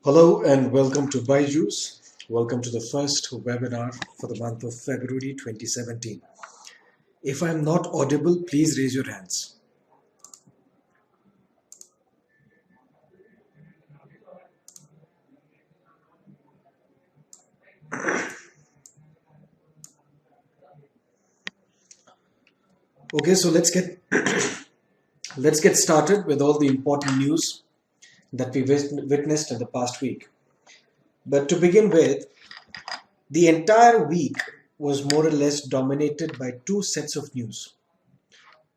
Hello and welcome to Byju's. Welcome to the first webinar for the month of February 2017. If I am not audible, please raise your hands. Okay, so let's get started with all the important news that we witnessed in the past week. But to begin with, the entire week was more or less dominated by two sets of news.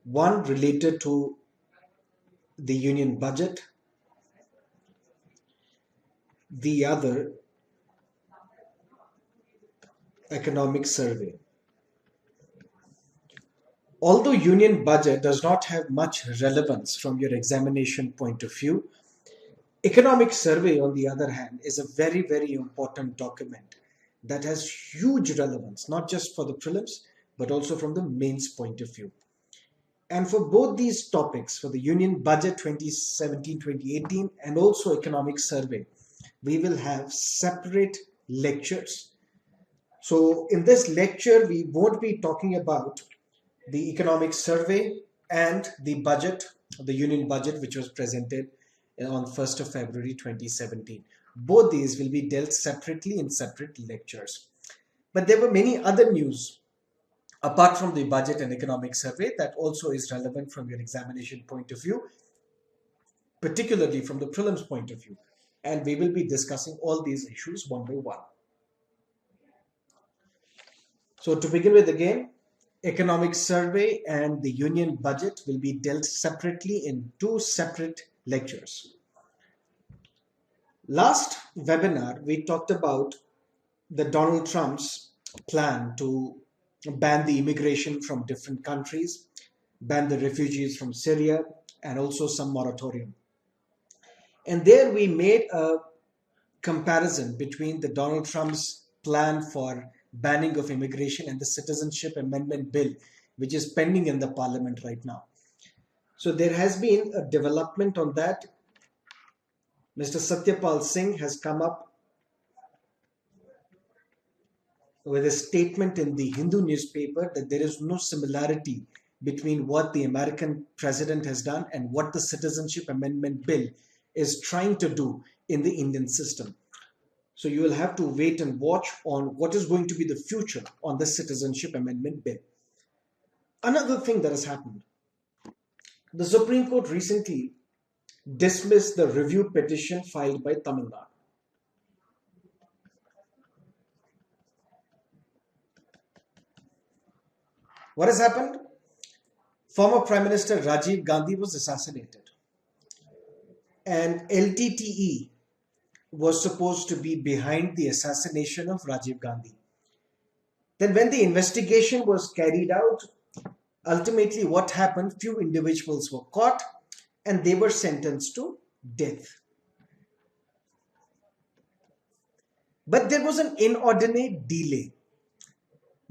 One related to the union budget, the other economic survey. Although union budget does not have much relevance from your examination point of view, economic survey, on the other hand, is a very, very important document that has huge relevance, not just for the prelims, but also from the mains point of view. And for both these topics, for the union budget 2017-2018 and also economic survey, we will have separate lectures. So in this lecture, we won't be talking about the economic survey and the budget, the union budget, which was presented on 1st of February 2017. Both these will be dealt separately in separate lectures. But there were many other news apart from the budget and economic survey that also is relevant from your examination point of view, particularly from the prelims point of view. And we will be discussing all these issues one by one. So to begin with again, economic survey and the union budget will be dealt separately in two separate lectures. Last webinar, we talked about the Donald Trump's plan to ban the immigration from different countries, ban the refugees from Syria, and also some moratorium. And there we made a comparison between the Donald Trump's plan for banning of immigration and the Citizenship Amendment Bill, which is pending in the Parliament right now. So there has been a development on that. Mr. Satyapal Singh has come up with a statement in the Hindu newspaper that there is no similarity between what the American president has done and what the Citizenship Amendment Bill is trying to do in the Indian system. So you will have to wait and watch on what is going to be the future on the Citizenship Amendment Bill. Another thing that has happened, the Supreme Court recently dismissed the review petition filed by Tamil Nadu. What has happened? Former Prime Minister Rajiv Gandhi was assassinated, and LTTE was supposed to be behind the assassination of Rajiv Gandhi. Then when the investigation was carried out, ultimately what happened, few individuals were caught and they were sentenced to death. But there was an inordinate delay.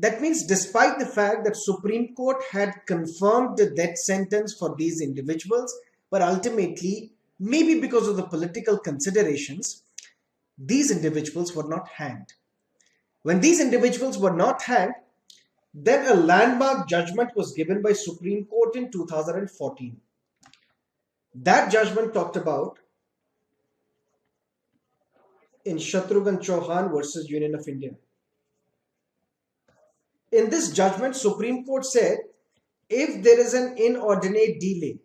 That means despite the fact that Supreme Court had confirmed the death sentence for these individuals, but ultimately, maybe because of the political considerations, these individuals were not hanged. When these individuals were not hanged, then a landmark judgment was given by Supreme Court in 2014. That judgment talked about in Shatrughan Chauhan versus Union of India. In this judgment, Supreme Court said, if there is an inordinate delay,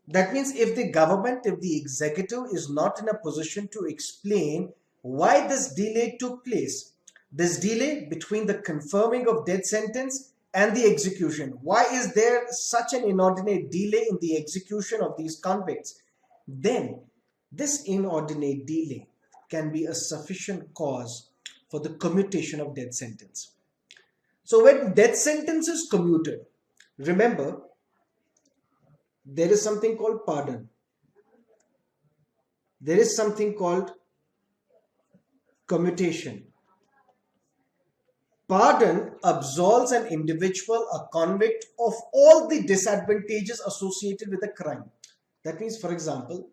that means if the government, if the executive is not in a position to explain why this delay took place, this delay between the confirming of death sentence and the execution, why is there such an inordinate delay in the execution of these convicts? Then this inordinate delay can be a sufficient cause for the commutation of death sentence. So when death sentence is commuted, remember, there is something called pardon. There is something called commutation. Pardon absolves an individual, a convict, of all the disadvantages associated with a crime. That means, for example,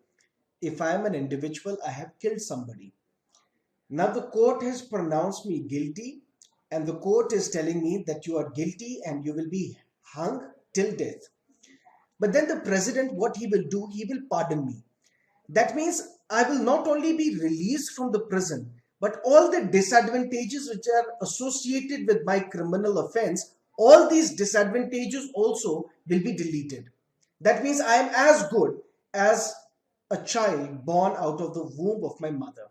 if I am an individual, I have killed somebody. Now the court has pronounced me guilty, and the court is telling me that you are guilty and you will be hung till death. But then the president, what he will do, he will pardon me. That means I will not only be released from the prison, but all the disadvantages which are associated with my criminal offense, all these disadvantages also will be deleted. That means I am as good as a child born out of the womb of my mother.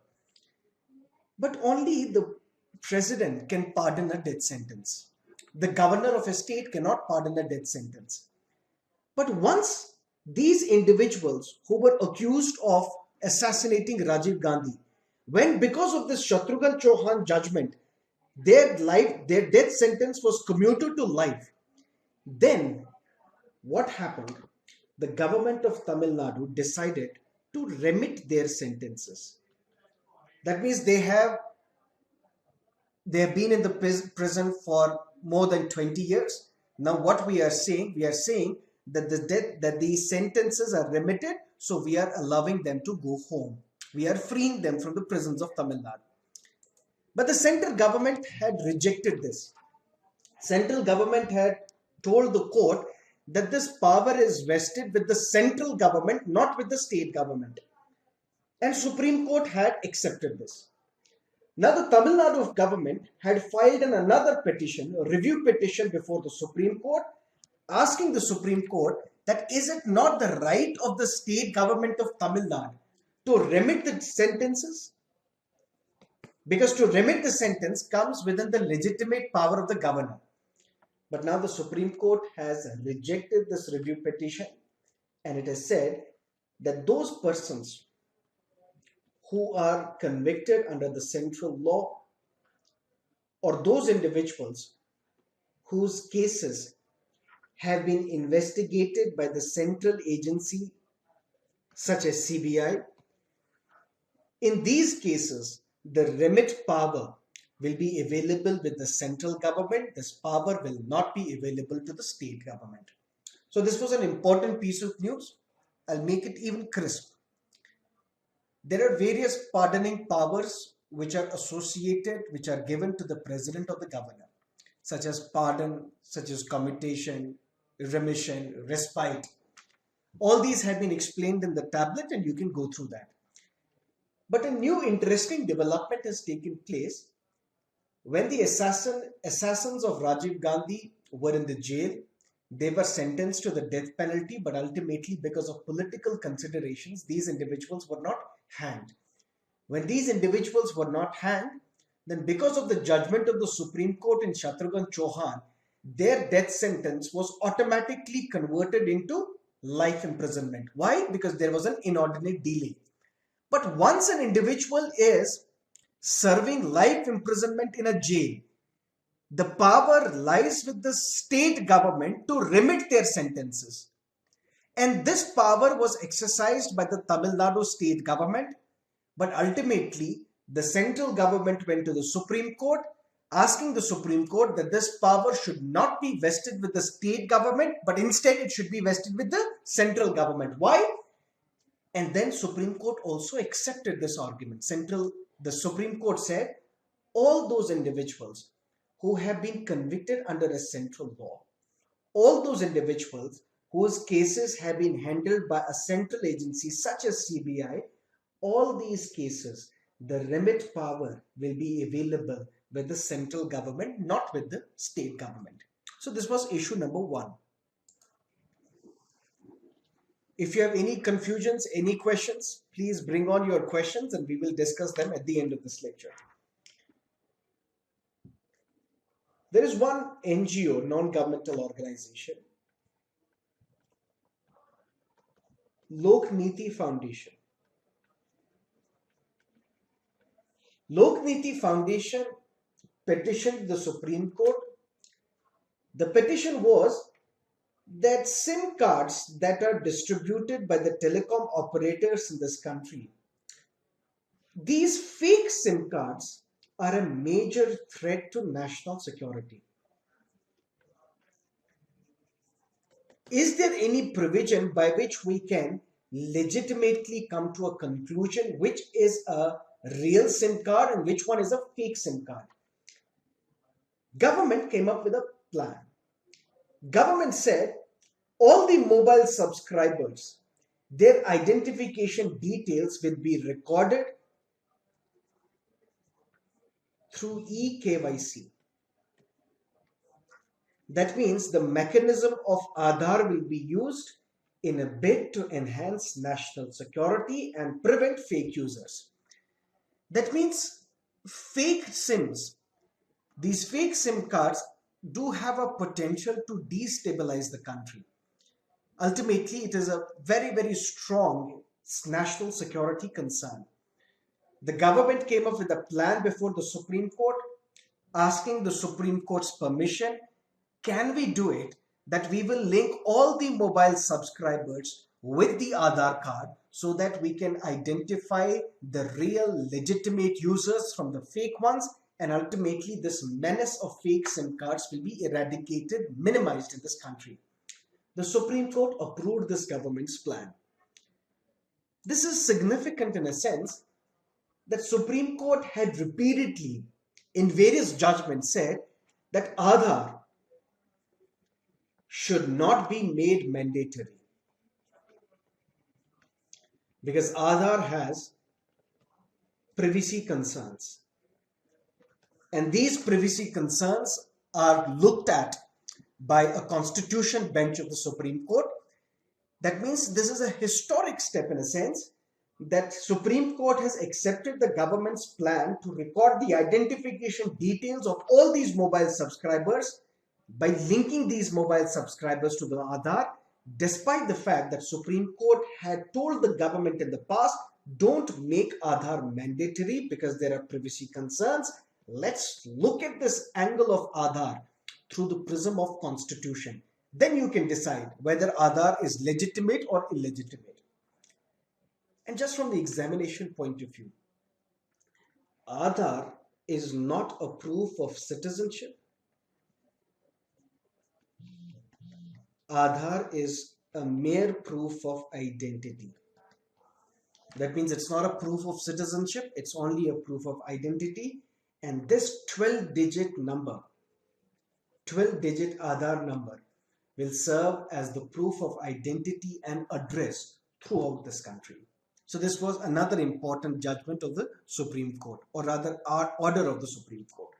But only the president can pardon a death sentence. The governor of a state cannot pardon a death sentence. But once these individuals who were accused of assassinating Rajiv Gandhi, when because of this Shatrughan Chauhan judgment, their death sentence was commuted to life, then what happened? The government of Tamil Nadu decided to remit their sentences. That means they have been in the prison for more than 20 years. Now what we are saying that these sentences are remitted, so we are allowing them to go home. We are freeing them from the prisons of Tamil Nadu. But the central government had rejected this. Central government had told the court that this power is vested with the central government, not with the state government. And Supreme Court had accepted this. Now the Tamil Nadu government had filed another petition, a review petition before the Supreme Court, asking the Supreme Court that is it not the right of the state government of Tamil Nadu to remit the sentences? Because to remit the sentence comes within the legitimate power of the governor. But now the Supreme Court has rejected this review petition, and it has said that those persons who are convicted under the central law, or those individuals whose cases have been investigated by the central agency such as CBI, in these cases the remit power will be available with the central government. This power will not be available to the state government. So this was an important piece of news. I'll make it even crisp. There are various pardoning powers which are associated, which are given to the president or the governor, such as pardon, such as commutation, remission, respite. All these have been explained in the tablet and you can go through that. But a new interesting development has taken place when the assassins of Rajiv Gandhi were in the jail. They were sentenced to the death penalty, but ultimately because of political considerations, these individuals were not hanged. When these individuals were not hanged, then because of the judgment of the Supreme Court in Shatrughan Chauhan, their death sentence was automatically converted into life imprisonment. Why? Because there was an inordinate delay. But once an individual is serving life imprisonment in a jail, the power lies with the state government to remit their sentences. And this power was exercised by the Tamil Nadu state government. But ultimately, the central government went to the Supreme Court, asking the Supreme Court that this power should not be vested with the state government, but instead it should be vested with the central government. Why? And then Supreme Court also accepted this argument. The Supreme Court said all those individuals who have been convicted under a central law, all those individuals whose cases have been handled by a central agency such as CBI, all these cases, the remit power will be available with the central government, not with the state government. So this was issue number 1. If you have any confusions, any questions, please bring on your questions and we will discuss them at the end of this lecture. There is one NGO, non-governmental organization, Lok Niti Foundation. Lok Niti Foundation petitioned the Supreme Court. The petition was that SIM cards that are distributed by the telecom operators in this country, these fake SIM cards are a major threat to national security. Is there any provision by which we can legitimately come to a conclusion which is a real SIM card and which one is a fake SIM card. Government came up with a plan. Government said all the mobile subscribers, their identification details will be recorded through eKYC. That means the mechanism of Aadhaar will be used in a bid to enhance national security and prevent fake users. That means fake SIMs, these fake SIM cards do have a potential to destabilize the country. Ultimately, it is a very, very strong national security concern. The government came up with a plan before the Supreme Court, asking the Supreme Court's permission. Can we do it that we will link all the mobile subscribers with the Aadhaar card so that we can identify the real legitimate users from the fake ones, and ultimately this menace of fake SIM cards will be eradicated, minimized in this country. The Supreme Court approved this government's plan. This is significant in a sense that Supreme Court had repeatedly in various judgments said that Aadhaar should not be made mandatory because Aadhaar has privacy concerns, and these privacy concerns are looked at by a constitution bench of the Supreme Court. That means this is a historic step in a sense that Supreme Court has accepted the government's plan to record the identification details of all these mobile subscribers by linking these mobile subscribers to the Aadhaar, despite the fact that Supreme Court had told the government in the past, don't make Aadhaar mandatory because there are privacy concerns. Let's look at this angle of Aadhaar through the prism of constitution. Then you can decide whether Aadhaar is legitimate or illegitimate. And just from the examination point of view, Aadhaar is not a proof of citizenship. Aadhaar is a mere proof of identity. That means it's not a proof of citizenship, it's only a proof of identity. And this 12-digit number, 12-digit Aadhaar number, will serve as the proof of identity and address throughout this country. So this was another important judgment of the Supreme Court, or rather order of the Supreme Court.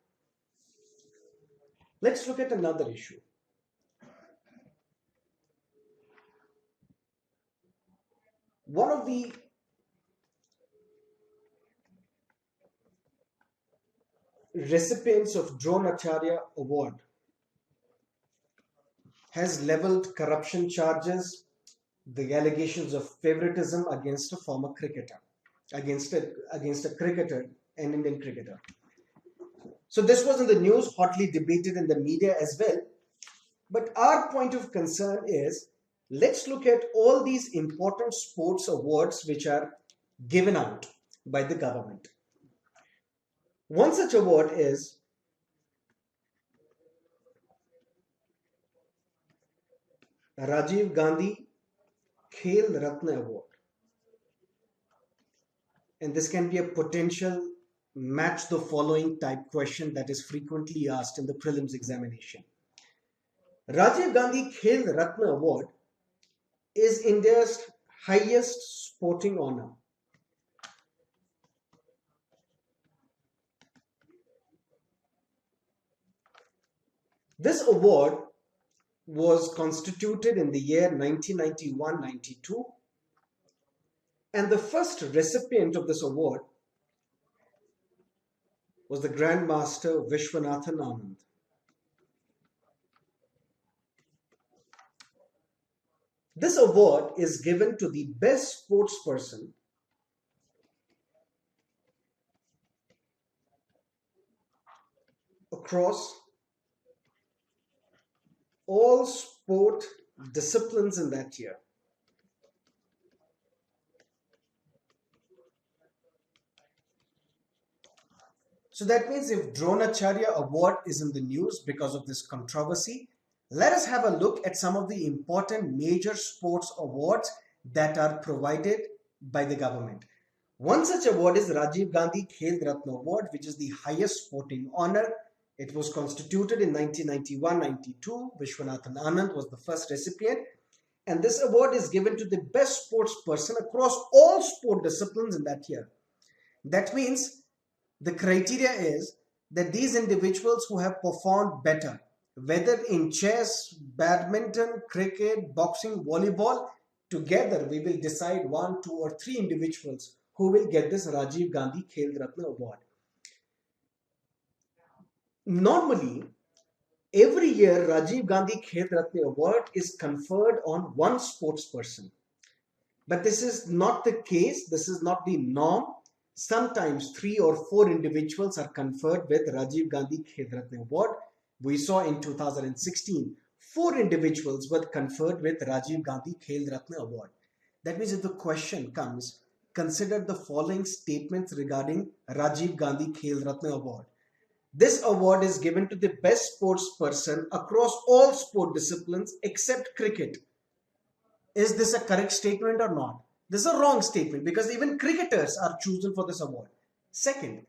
Let's look at another issue. One of the recipients of Dronacharya Award has leveled corruption charges, the allegations of favoritism against a former cricketer, against a cricketer, an Indian cricketer. So this was in the news, hotly debated in the media as well. But our point of concern is, let's look at all these important sports awards which are given out by the government. One such award is Rajiv Gandhi Khel Ratna Award. And this can be a potential match the following type question that is frequently asked in the prelims examination. Rajiv Gandhi Khel Ratna Award is India's highest sporting honor. This award was constituted in the year 1991-92, and the first recipient of this award was the Grandmaster Vishwanathan Anand. This award is given to the best sportsperson across all sport disciplines in that year. So that means if Dronacharya Award is in the news because of this controversy, let us have a look at some of the important major sports awards that are provided by the government. One such award is Rajiv Gandhi Khel Ratna Award, which is the highest sporting honor. It was constituted in 1991-92. Vishwanathan Anand was the first recipient. And this award is given to the best sports person across all sport disciplines in that year. That means the criteria is that these individuals who have performed better, whether in chess, badminton, cricket, boxing, volleyball, together we will decide 1, 2 or 3 individuals who will get this Rajiv Gandhi Khel Ratna Award. Normally, every year Rajiv Gandhi Khel Ratna Award is conferred on one sports person. But this is not the case. This is not the norm. Sometimes 3 or 4 individuals are conferred with Rajiv Gandhi Khel Ratna Award. We saw in 2016, 4 individuals were conferred with Rajiv Gandhi Khel Ratna Award. That means if the question comes, consider the following statements regarding Rajiv Gandhi Khel Ratna Award. This award is given to the best sports person across all sport disciplines except cricket. Is this a correct statement or not? This is a wrong statement because even cricketers are chosen for this award. Second,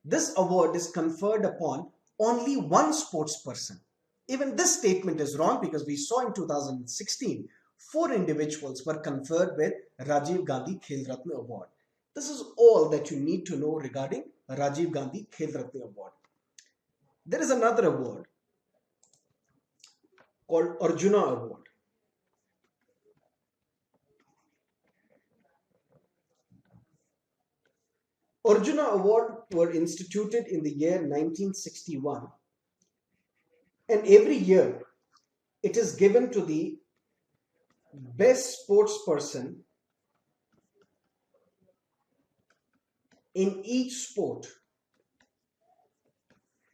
this award is conferred upon only one sports person. Even this statement is wrong because we saw in 2016, 4 individuals were conferred with Rajiv Gandhi Khel Ratna Award. This is all that you need to know regarding Rajiv Gandhi Khel Ratna Award. There is another award called Arjuna Award. Arjuna Award were instituted in the year 1961, and every year it is given to the best sports person in each sport.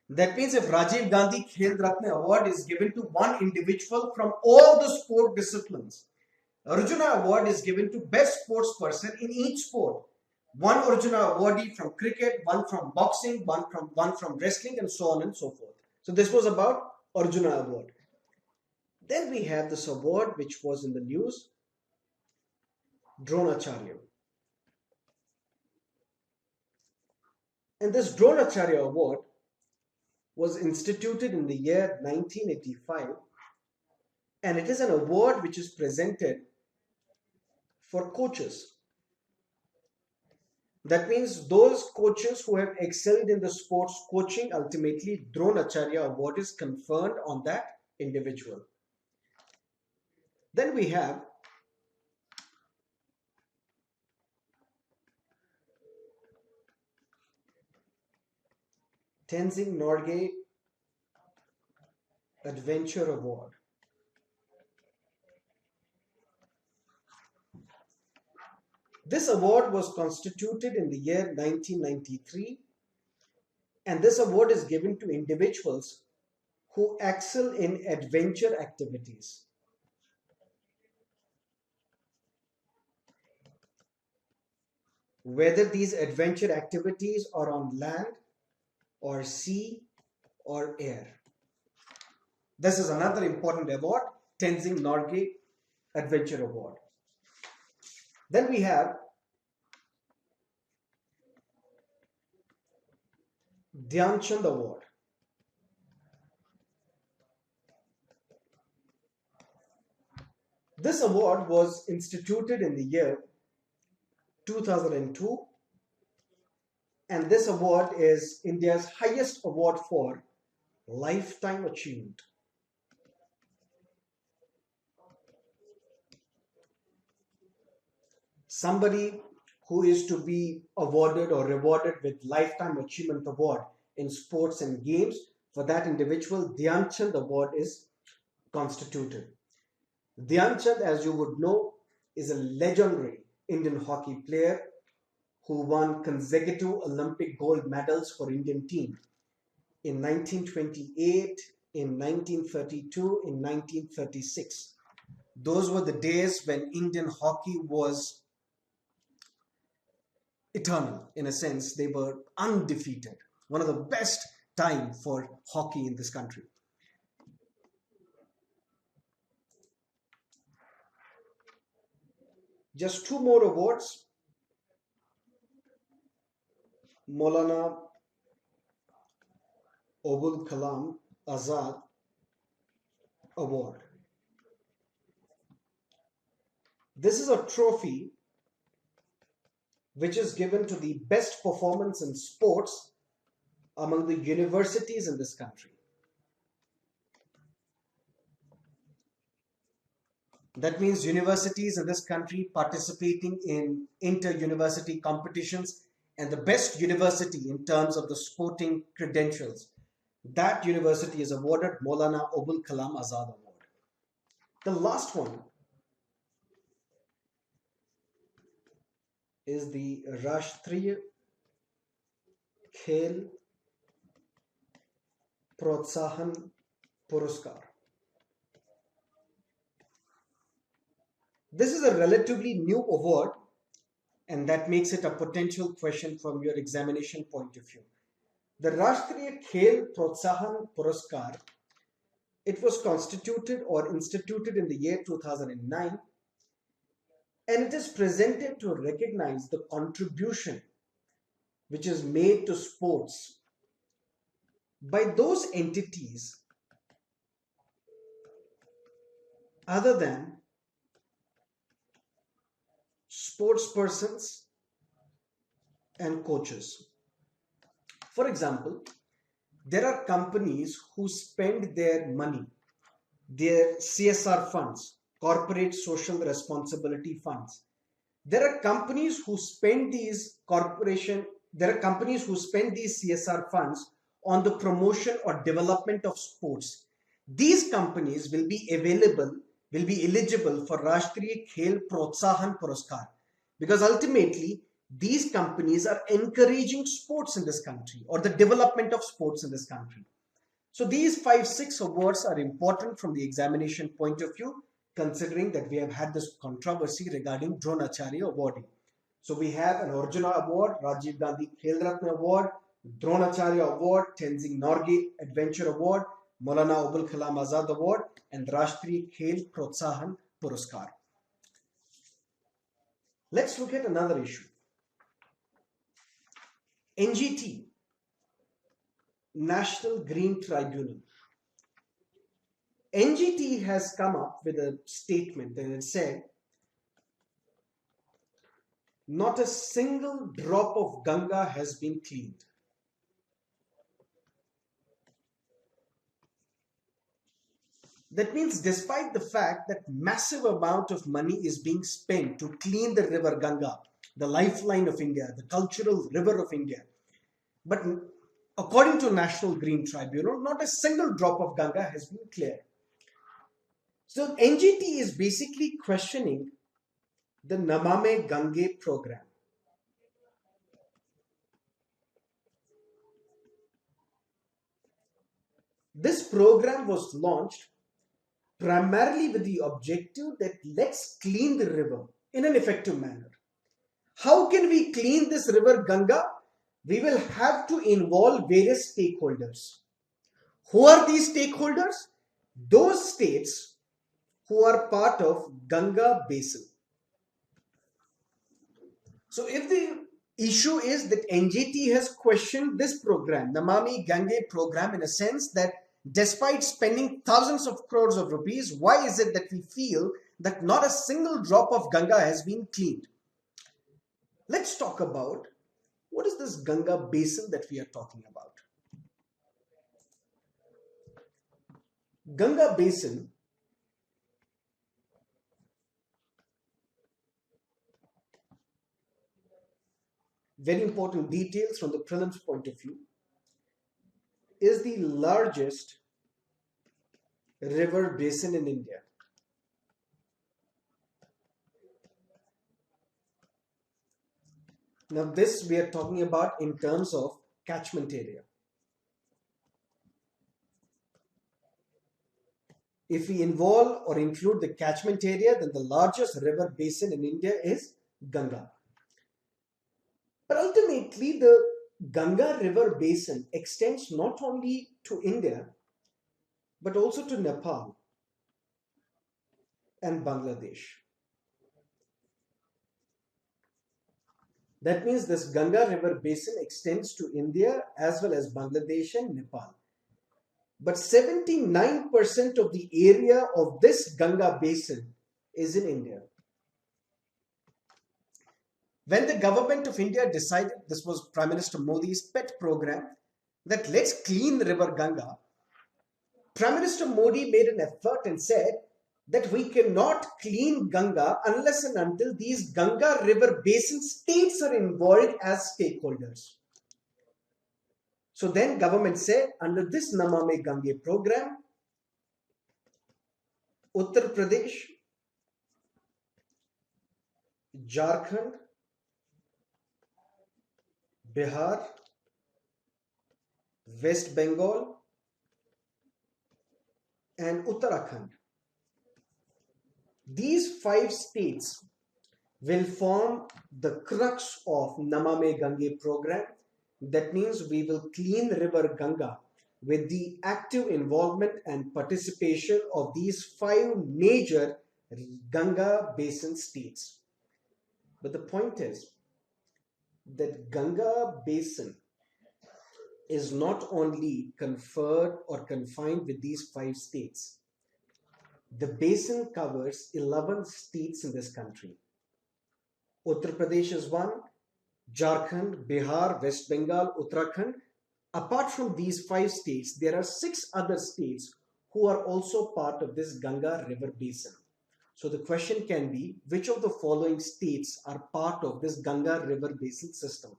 That means if Rajiv Gandhi Khel Ratna Award is given to one individual from all the sport disciplines, Arjuna Award is given to best sports person in each sport. One Arjuna awardee from cricket, one from boxing, one from wrestling, and so on and so forth. So this was about Arjuna Award. Then we have this award which was in the news, Dronacharya. And this Dronacharya Award was instituted in the year 1985, and it is an award which is presented for coaches. That means those coaches who have excelled in the sports coaching, ultimately Dronacharya Award is conferred on that individual. Then we have Tenzing Norgay Adventure Award. This award was constituted in the year 1993, and this award is given to individuals who excel in adventure activities. Whether these adventure activities are on land or sea or air. This is another important award, Tenzing Norgay Adventure Award. Then we have Dhyan Chand Award. This award was instituted in the year 2002, and this award is India's highest award for lifetime achievement. Somebody who is to be awarded or rewarded with lifetime achievement award in sports and games, for that individual Dhyan Chand Award is constituted. Dhyan Chand, as you would know, is a legendary Indian hockey player who won consecutive Olympic gold medals for Indian team in 1928, in 1932, in 1936. Those were the days when Indian hockey was eternal. In a sense, they were undefeated. One of the best time for hockey in this country. Just two more awards. Maulana Abul Kalam Azad Award. This is a trophy which is given to the best performance in sports among the universities in this country. That means universities in this country participating in inter-university competitions, and the best university in terms of the sporting credentials, that university is awarded Maulana Abul Kalam Azad Award. The last one is the Rashtriya Khel Protsahan Puraskar. This is a relatively new award, and that makes it a potential question from your examination point of view. The Rashtriya Khel Protsahan Puraskar, it was constituted or instituted in the year 2009, and it is presented to recognize the contribution which is made to sports by those entities other than sports persons and coaches. For example, there are companies who spend their money, their CSR funds, corporate social responsibility funds. There are companies who spend these CSR funds on the promotion or development of sports. These companies will be eligible for Rashtriya Khel Protsahan Puraskar, because ultimately these companies are encouraging sports in this country or the development of sports in this country. So these 5-6 awards are important from the examination point of view, considering that we have had this controversy regarding Dronacharya awarding. So we have an Arjuna Award, Rajiv Gandhi Khel Ratna Award, Dronacharya Award, Tenzing Norgay Adventure Award, Maulana Abul Kalam Azad Award, and Rashtriya Khel Protsahan Puraskar. Let's look at another issue. NGT, National Green Tribunal. NGT has come up with a statement and it said, not a single drop of Ganga has been cleaned. That means despite the fact that massive amount of money is being spent to clean the river Ganga, the lifeline of India, the cultural river of India, but according to National Green Tribunal, not a single drop of Ganga has been cleared. So NGT is basically questioning the Namame Gange program. This program was launched primarily with the objective that let's clean the river in an effective manner. How can we clean this river Ganga? We will have to involve various stakeholders. Who are these stakeholders? Those states who are part of Ganga Basin. So if the issue is that NGT has questioned this program, Namami Gange program, in a sense that despite spending thousands of crores of rupees, why is it that we feel that not a single drop of Ganga has been cleaned? Let's talk about what is this Ganga Basin that we are talking about. Ganga Basin very important details from the prelims point of view, is the largest river basin in India. Now this we are talking about in terms of catchment area. If we involve or include the catchment area, then the largest river basin in India is Ganga. But ultimately, the Ganga river basin extends not only to India, but also to Nepal and Bangladesh. That means this Ganga river basin extends to India as well as Bangladesh and Nepal. But 79% of the area of this Ganga basin is in India. When the government of India decided, this was Prime Minister Modi's pet program, that let's clean the river Ganga, Prime Minister Modi made an effort and said that we cannot clean Ganga unless and until these Ganga river basin states are involved as stakeholders. So then government said, under this Namame Gange program, Uttar Pradesh, Jharkhand, Bihar, West Bengal and Uttarakhand, these 5 states will form the crux of Namame Gange program. That means we will clean river Ganga with the active involvement and participation of these 5 major Ganga basin states. But the point is that Ganga basin is not only conferred or confined with these 5 states. The basin covers 11 states in this country. Uttar Pradesh is one, Jharkhand, Bihar, West Bengal, Uttarakhand. Apart from these 5 states, there are 6 other states who are also part of this Ganga river basin. So the question can be, which of the following states are part of this Ganga river basin system?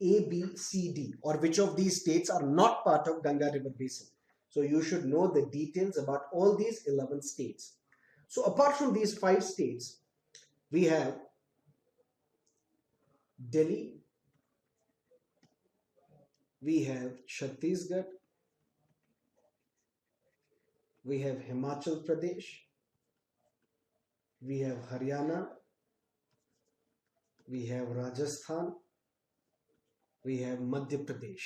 A, B, C, D, or which of these states are not part of Ganga river basin? So you should know the details about all these 11 states. So apart from these 5 states, we have Delhi, we have Chhattisgarh, we have Himachal Pradesh, we have Haryana, we have Rajasthan, we have Madhya Pradesh.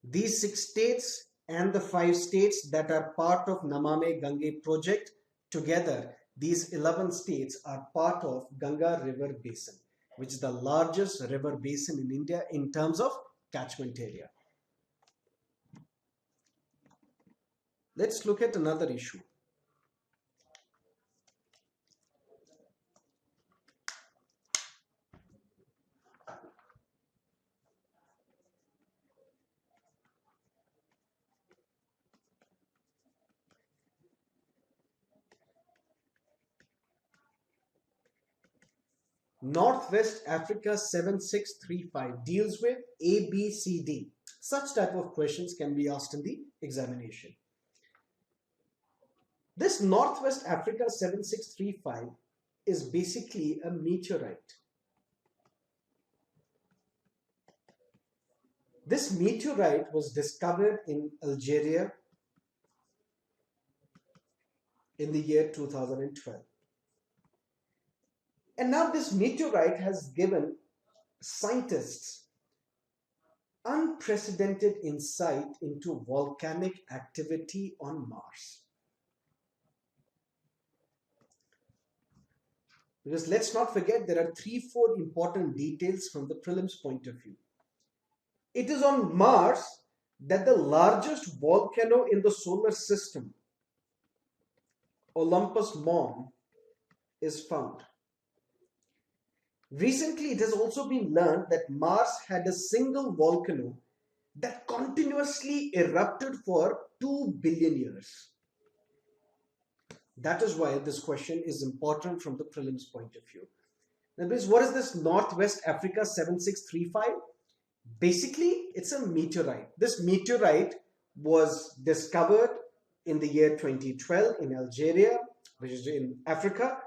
These 6 states and the 5 states that are part of Namame Gange project, together these 11 states are part of Ganga river basin, which is the largest river basin in India in terms of catchment area. Let's look at another issue. Northwest Africa 7635 deals with A, B, C, D. Such type of questions can be asked in the examination. This Northwest Africa 7635 is basically a meteorite. This meteorite was discovered in Algeria in the year 2012. And now this meteorite has given scientists unprecedented insight into volcanic activity on Mars. Because let's not forget, there are 3-4 important details from the prelims point of view. It is on Mars that the largest volcano in the solar system, Olympus Mons, is found. Recently, it has also been learned that Mars had a single volcano that continuously erupted for 2 billion years. That is why this question is important from the prelims point of view. Now, what is this Northwest Africa 7635? Basically, it's a meteorite. This meteorite was discovered in the year 2012 in Algeria, which is in Africa.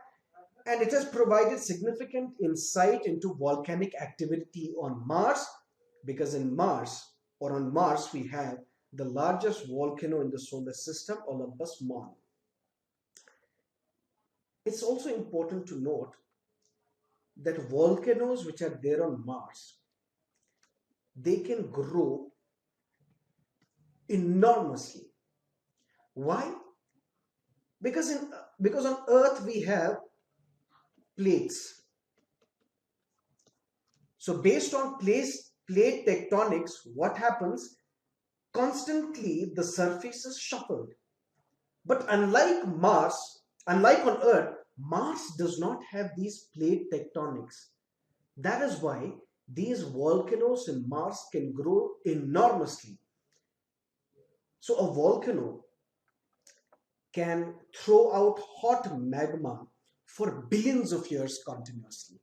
And it has provided significant insight into volcanic activity on Mars, because on Mars we have the largest volcano in the solar system, Olympus Mons. It's also important to note that volcanoes which are there on Mars, they can grow enormously. Why? Because on Earth we have plates. So based on plate tectonics, what happens? Constantly the surface is shuffled. But unlike on Earth, Mars does not have these plate tectonics. That is why these volcanoes in Mars can grow enormously. So a volcano can throw out hot magma for billions of years continuously.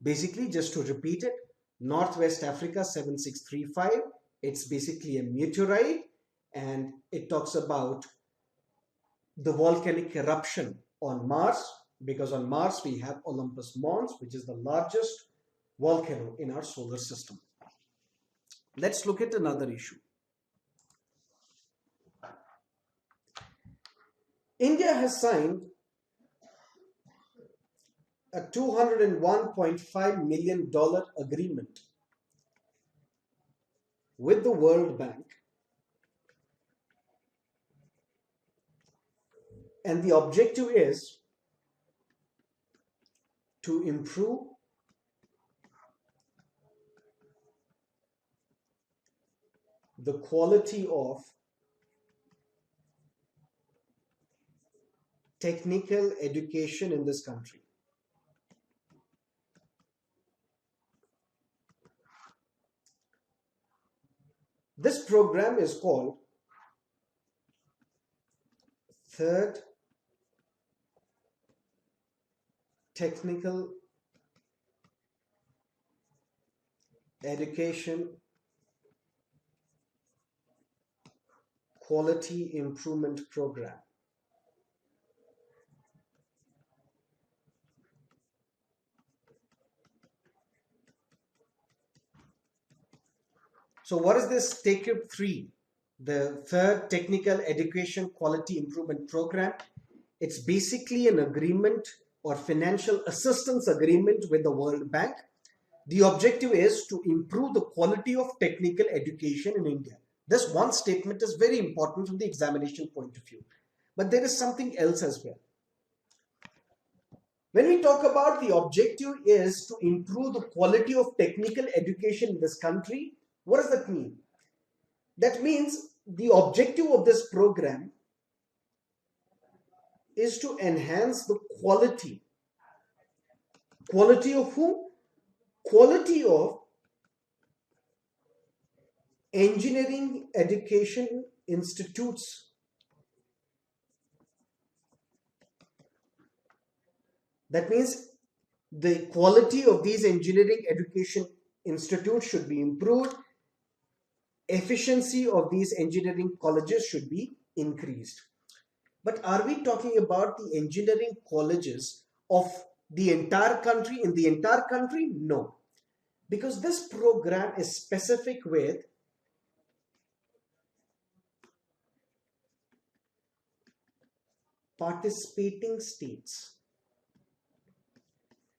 Basically, just to repeat it, Northwest Africa 7635, it's basically a meteorite, and it talks about the volcanic eruption on Mars, because on Mars we have Olympus Mons, which is the largest volcano in our solar system. Let's look at another issue. India has signed a $201.5 million agreement with the World Bank, and the objective is to improve the quality of technical education in this country. This program is called Third Technical Education Quality Improvement Program. So what is this TAKIP 3, the Third Technical Education Quality Improvement Program? It's basically an agreement or financial assistance agreement with the World Bank. The objective is to improve the quality of technical education in India. This one statement is very important from the examination point of view. But there is something else as well. When we talk about the objective is to improve the quality of technical education in this country, what does that mean? That means the objective of this program is to enhance the quality. Quality of whom? Quality of engineering education institutes. That means the quality of these engineering education institutes should be improved. Efficiency of these engineering colleges should be increased. But are we talking about the engineering colleges of the entire country, in the entire country? No. Because this program is specific with participating states.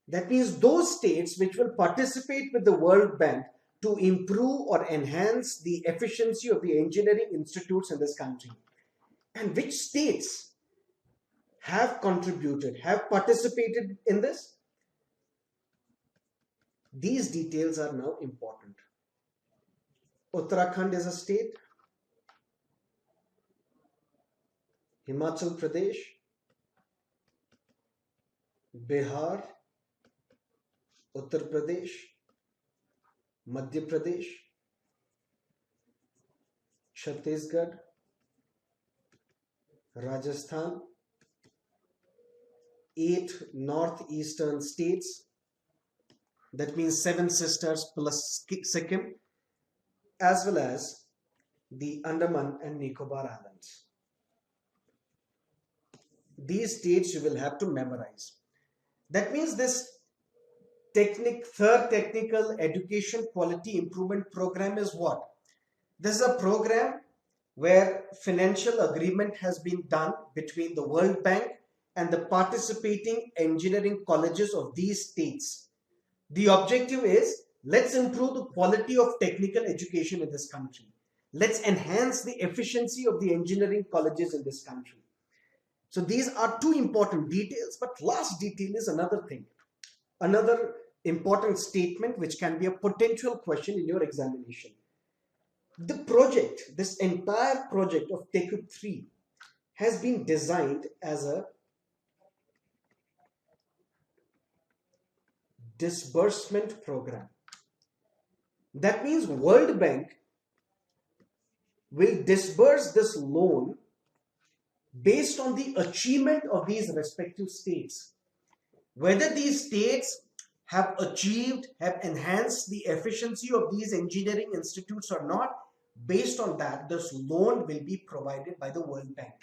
That means those states which will participate with the World Bank to improve or enhance the efficiency of the engineering institutes in this country. And which states have contributed, have participated in this? These details are now important. Uttarakhand is a state. Himachal Pradesh, Bihar, Uttar Pradesh, Madhya Pradesh, Chhattisgarh, Rajasthan, 8 northeastern states, that means 7 sisters plus Sikkim, as well as the Andaman and Nicobar Islands. These states you will have to memorize. That means this Third Technical Education Quality Improvement Program is what? This is a program where financial agreement has been done between the World Bank and the participating engineering colleges of these states. The objective is, let's improve the quality of technical education in this country. Let's enhance the efficiency of the engineering colleges in this country. So these are two important details, but last detail is another thing. Another important statement which can be a potential question in your examination. The project, this entire project of TECU 3 has been designed as a disbursement program. That means World Bank will disburse this loan based on the achievement of these respective states. Whether these states have achieved, have enhanced the efficiency of these engineering institutes or not, based on that, this loan will be provided by the World Bank.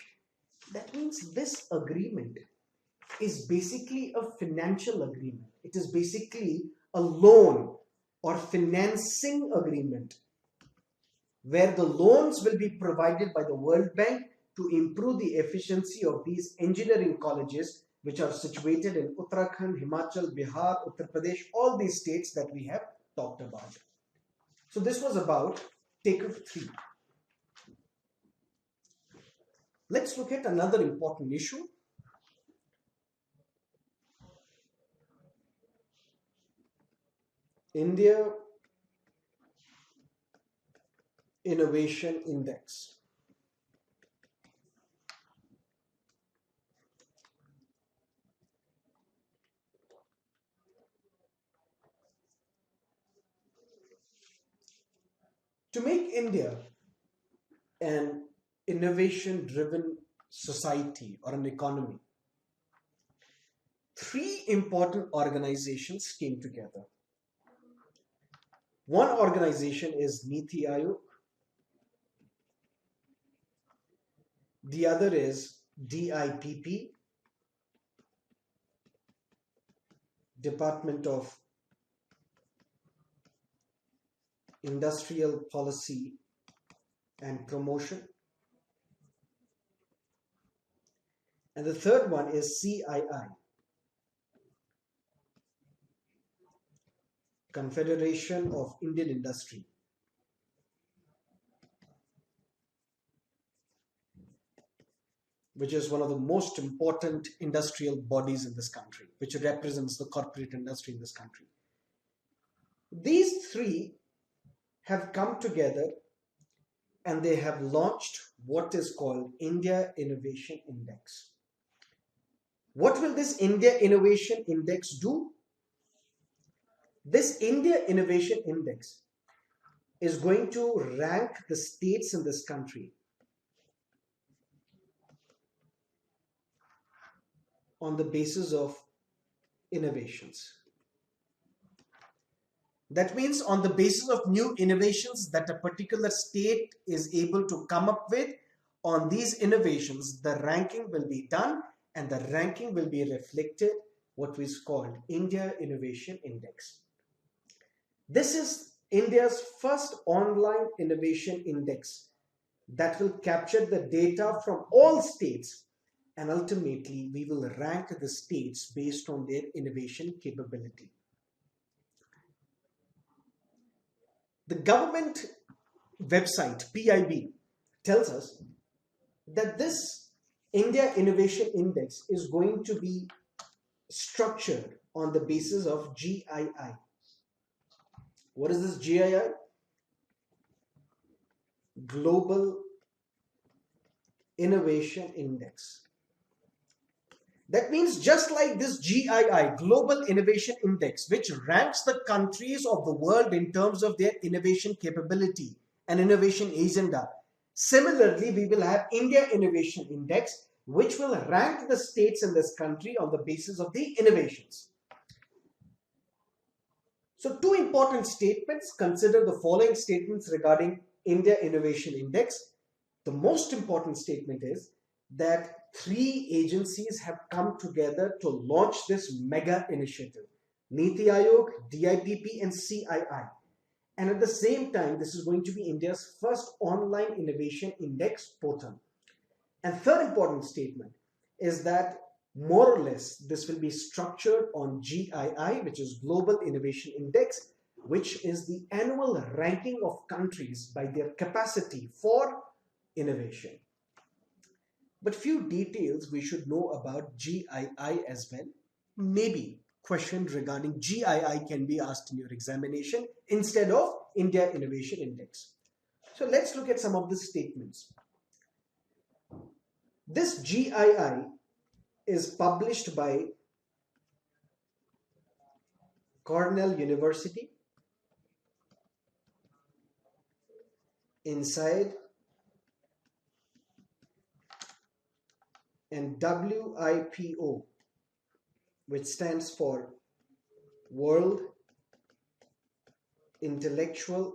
That means this agreement is basically a financial agreement. It is basically a loan or financing agreement where the loans will be provided by the World Bank to improve the efficiency of these engineering colleges which are situated in Uttarakhand, Himachal, Bihar, Uttar Pradesh, all these states that we have talked about. So this was about TECU 3. Let's look at another important issue. India Innovation Index. To make India an innovation-driven society or an economy, three important organizations came together. One organization is Niti Aayog, the other is DIPP, Department of Industrial Policy and Promotion, and the third one is CII, Confederation of Indian Industry. Which is one of the most important industrial bodies in this country, which represents the corporate industry in this country. These three have come together and they have launched what is called India Innovation Index. What will this India Innovation Index do? This India Innovation Index is going to rank the states in this country on the basis of innovations. That means on the basis of new innovations that a particular state is able to come up with, on these innovations, the ranking will be done and the ranking will be reflected what is called India Innovation Index. This is India's first online innovation index that will capture the data from all states, and ultimately we will rank the states based on their innovation capability. The government website PIB tells us that this India Innovation Index is going to be structured on the basis of GII. What is this GII? Global Innovation Index. That means just like this GII, Global Innovation Index, which ranks the countries of the world in terms of their innovation capability and innovation agenda. Similarly, we will have India Innovation Index, which will rank the states in this country on the basis of the innovations. So two important statements. Consider the following statements regarding India Innovation Index. The most important statement is that three agencies have come together to launch this mega initiative: Niti Aayog, DIPP and CII. And at the same time, this is going to be India's first online innovation index portal. And third important statement is that more or less this will be structured on GII, which is Global Innovation Index, which is the annual ranking of countries by their capacity for innovation. But few details we should know about GII as well. Maybe question regarding GII can be asked in your examination instead of India Innovation Index. So let's look at some of the statements. This GII is published by Cornell University inside and WIPO, which stands for World Intellectual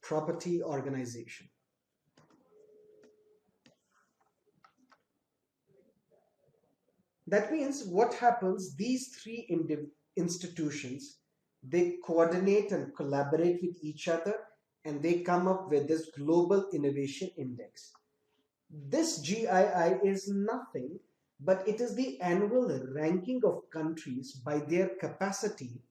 Property Organization. That means what happens, these three institutions, they coordinate and collaborate with each other and they come up with this Global Innovation Index. This GII is nothing but it is the annual ranking of countries by their capacity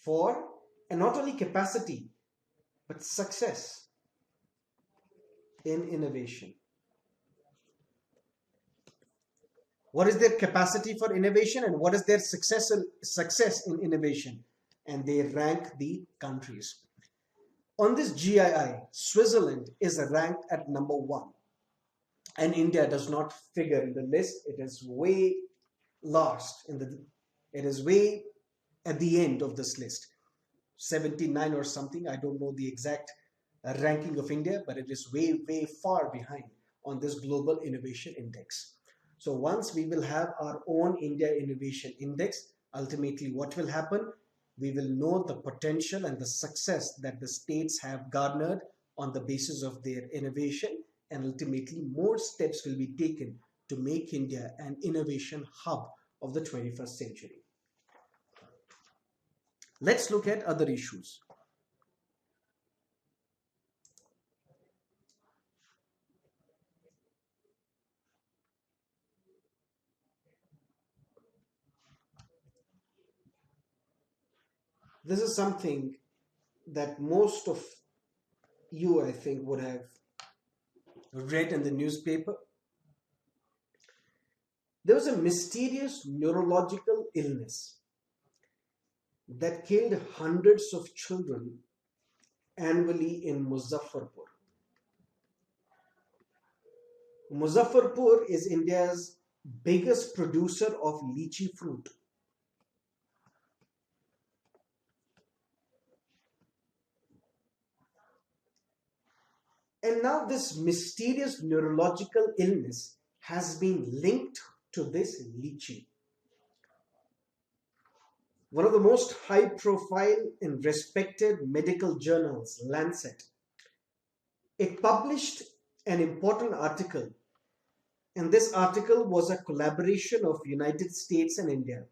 for, and not only capacity, but success in innovation. What is their capacity for innovation and what is their success in innovation? And they rank the countries. On this GII, Switzerland is ranked at number 1 and India does not figure in the list. It is way last it is way at the end of this list, 79 or something. I don't know the exact ranking of India, but it is way far behind on this Global Innovation Index. So once we will have our own India Innovation Index, ultimately what will happen? We will know the potential and the success that the states have garnered on the basis of their innovation, and ultimately more steps will be taken to make India an innovation hub of the 21st century. Let's look at other issues. This is something that most of you, I think, would have read in the newspaper. There was a mysterious neurological illness that killed hundreds of children annually in Muzaffarpur. Muzaffarpur is India's biggest producer of lychee fruit. And now this mysterious neurological illness has been linked to this lychee. One of the most high profile and respected medical journals, Lancet, it published an important article, and this article was a collaboration of United States and India.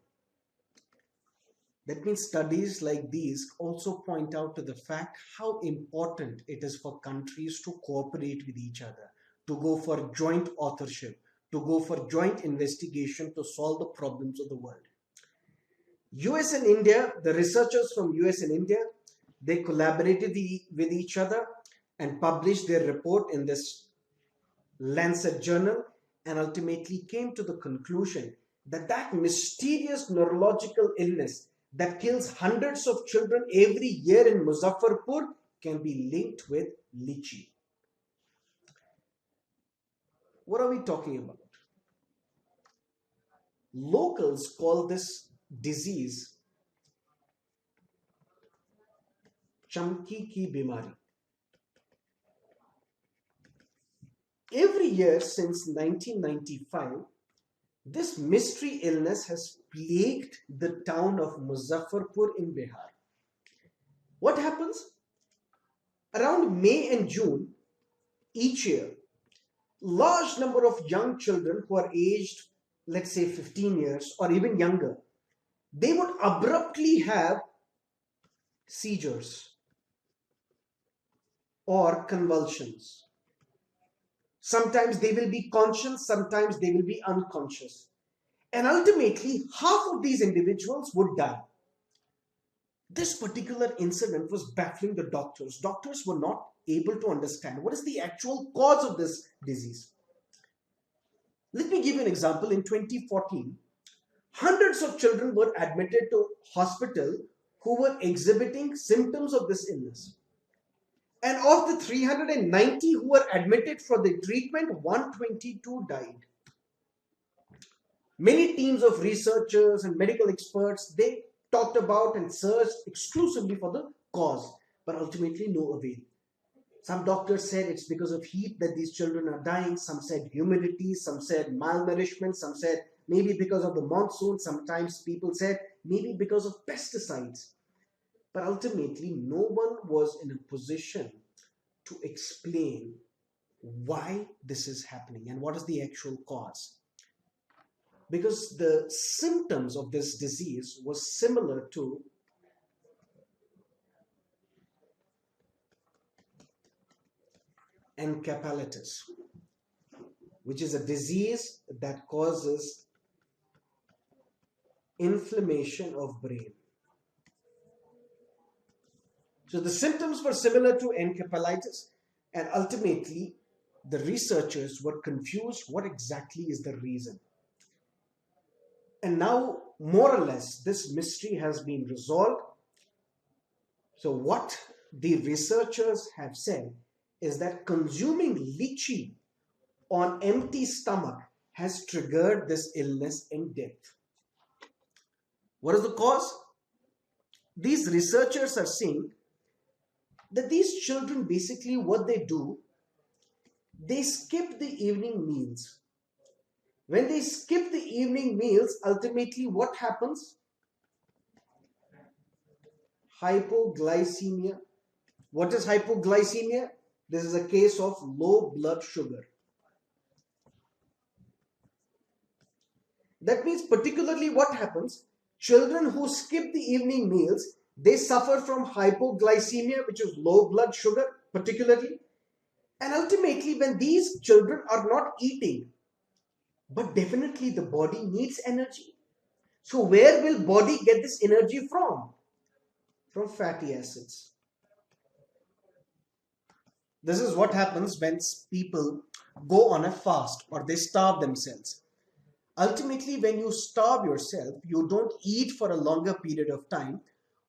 That means studies like these also point out to the fact how important it is for countries to cooperate with each other, to go for joint authorship, to go for joint investigation to solve the problems of the world. US and India, the researchers from US and India, they collaborated with each other and published their report in this Lancet journal, and ultimately came to the conclusion that that mysterious neurological illness that kills hundreds of children every year in Muzaffarpur can be linked with lychee. What are we talking about? Locals call this disease chamki ki bimari. Every year since 1995, this mystery illness has plagued the town of Muzaffarpur in Bihar. What happens? Around May and June each year, large number of young children who are aged, let's say 15 years or even younger, they would abruptly have seizures or convulsions. Sometimes they will be conscious, sometimes they will be unconscious. And ultimately, half of these individuals would die. This particular incident was baffling the doctors. Doctors were not able to understand what is the actual cause of this disease. Let me give you an example. In 2014, hundreds of children were admitted to hospital who were exhibiting symptoms of this illness. And of the 390 who were admitted for the treatment, 122 died. Many teams of researchers and medical experts, they talked about and searched exclusively for the cause, but ultimately no avail. Some doctors said it's because of heat that these children are dying. Some said humidity, some said malnourishment, some said maybe because of the monsoon. Sometimes people said maybe because of pesticides. But ultimately, no one was in a position to explain why this is happening and what is the actual cause. Because the symptoms of this disease was similar to encephalitis, which is a disease that causes inflammation of brain. So the symptoms were similar to encephalitis, and ultimately the researchers were confused what exactly is the reason. And now, more or less, this mystery has been resolved. So what the researchers have said is that consuming lychee on empty stomach has triggered this illness and death. What is the cause? These researchers are saying that these children, basically what they do, they skip the evening meals. When they skip the evening meals, ultimately what happens? Hypoglycemia. What is hypoglycemia? This is a case of low blood sugar. That means particularly what happens? Children who skip the evening meals, they suffer from hypoglycemia, which is low blood sugar particularly. And ultimately when these children are not eating, but definitely the body needs energy. So where will body get this energy from? From fatty acids. This is what happens when people go on a fast or they starve themselves. Ultimately, when you starve yourself, you don't eat for a longer period of time.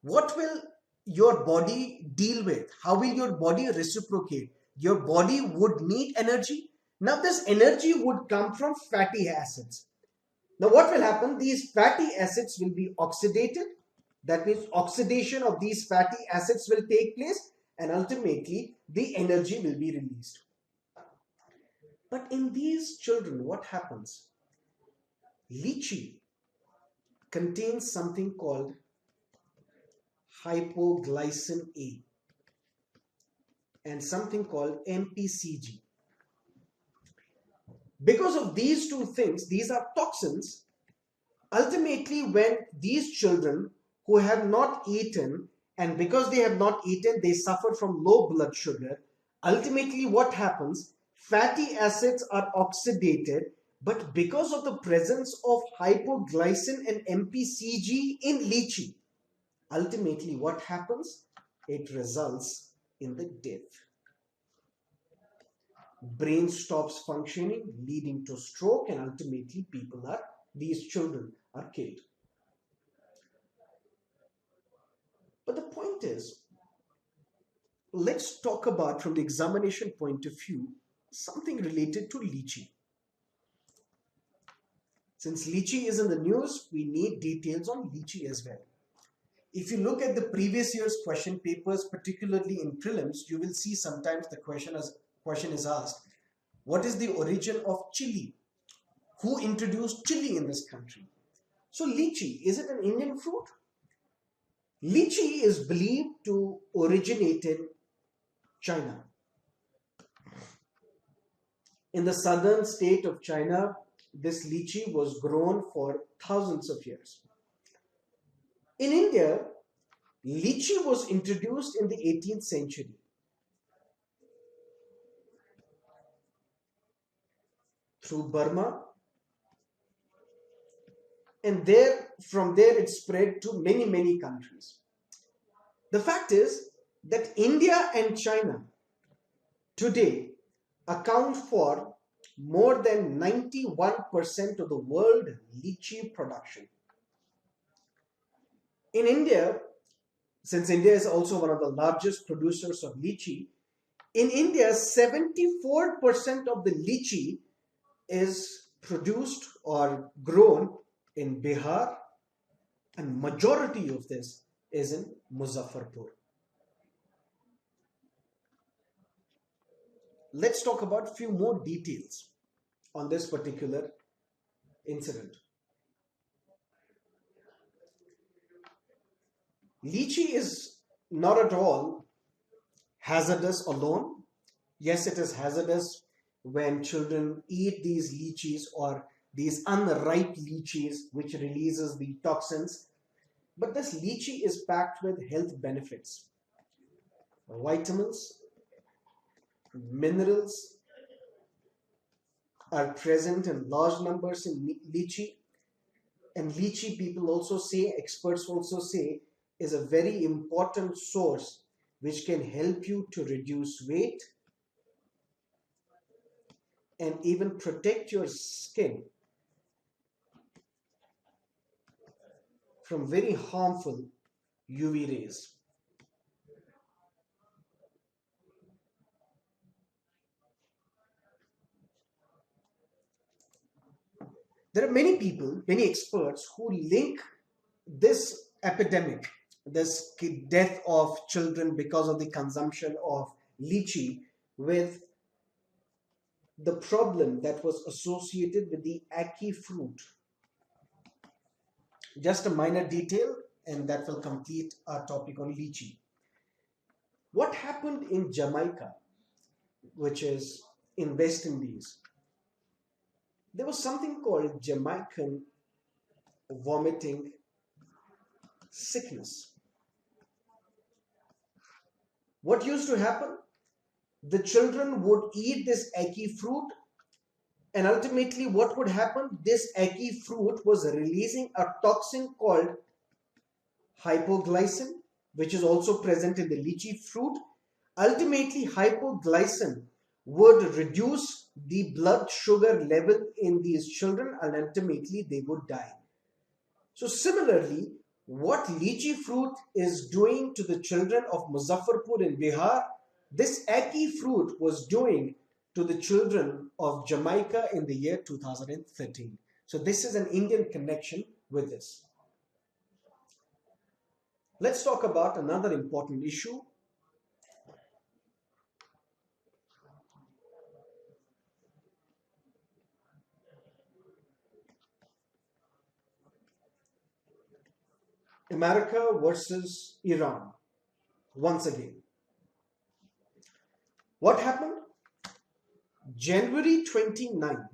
What will your body deal with? How will your body reciprocate? Your body would need energy. Now this energy would come from fatty acids. Now what will happen? These fatty acids will be oxidated. That means oxidation of these fatty acids will take place, and ultimately the energy will be released. But in these children, what happens? Lychee contains something called hypoglycin A and something called MPCG. Because of these two things, these are toxins. Ultimately, when these children who have not eaten, and because they have not eaten, they suffer from low blood sugar. Ultimately, what happens? Fatty acids are oxidated, but because of the presence of hypoglycin and MPCG in lychee, ultimately what happens? It results in the death. Brain stops functioning, leading to stroke, and ultimately these children are killed. But the point is, let's talk about, from the examination point of view, something related to lychee. Since lychee is in the news, we need details on lychee as well. If you look at the previous year's question papers, particularly in prelims, you will see sometimes the question is asked, what is the origin of chili? Who introduced chili in this country? So lychee, is it an Indian fruit? Lychee is believed to originate in China. In the southern state of China, this lychee was grown for thousands of years. In India, lychee was introduced in the 18th century. Through Burma, and from there it spread to many countries. The fact is that India and China today account for more than 91% of the world lychee production. In India, since India is also one of the largest producers of lychee, in India 74% of the lychee is produced or grown in Bihar, and majority of this is in Muzaffarpur. Let's talk about a few more details on this particular incident. Lychee is not at all hazardous alone. Yes, it is hazardous when children eat these lychees or these unripe lychees, which releases the toxins. But this lychee is packed with health benefits, vitamins, minerals are present in large numbers in lychee, and lychee, people also say, experts also say, is a very important source which can help you to reduce weight and even protect your skin from very harmful UV rays. There are many people, many experts who link this epidemic, this death of children because of the consumption of lychee, with the problem that was associated with the ackee fruit. Just a minor detail, and that will complete our topic on lychee. What happened in Jamaica, which is in West Indies? There was something called Jamaican vomiting sickness. What used to happen? The children would eat this ackee fruit, and ultimately what would happen? This ackee fruit was releasing a toxin called hypoglycin, which is also present in the lychee fruit. Ultimately, hypoglycin would reduce the blood sugar level in these children, and ultimately they would die. So similarly, what lychee fruit is doing to the children of Muzaffarpur in Bihar, this ackee fruit was doing to the children of Jamaica in the year 2013. So this is an Indian connection with this. Let's talk about another important issue. America versus Iran, once again. What happened? January 29,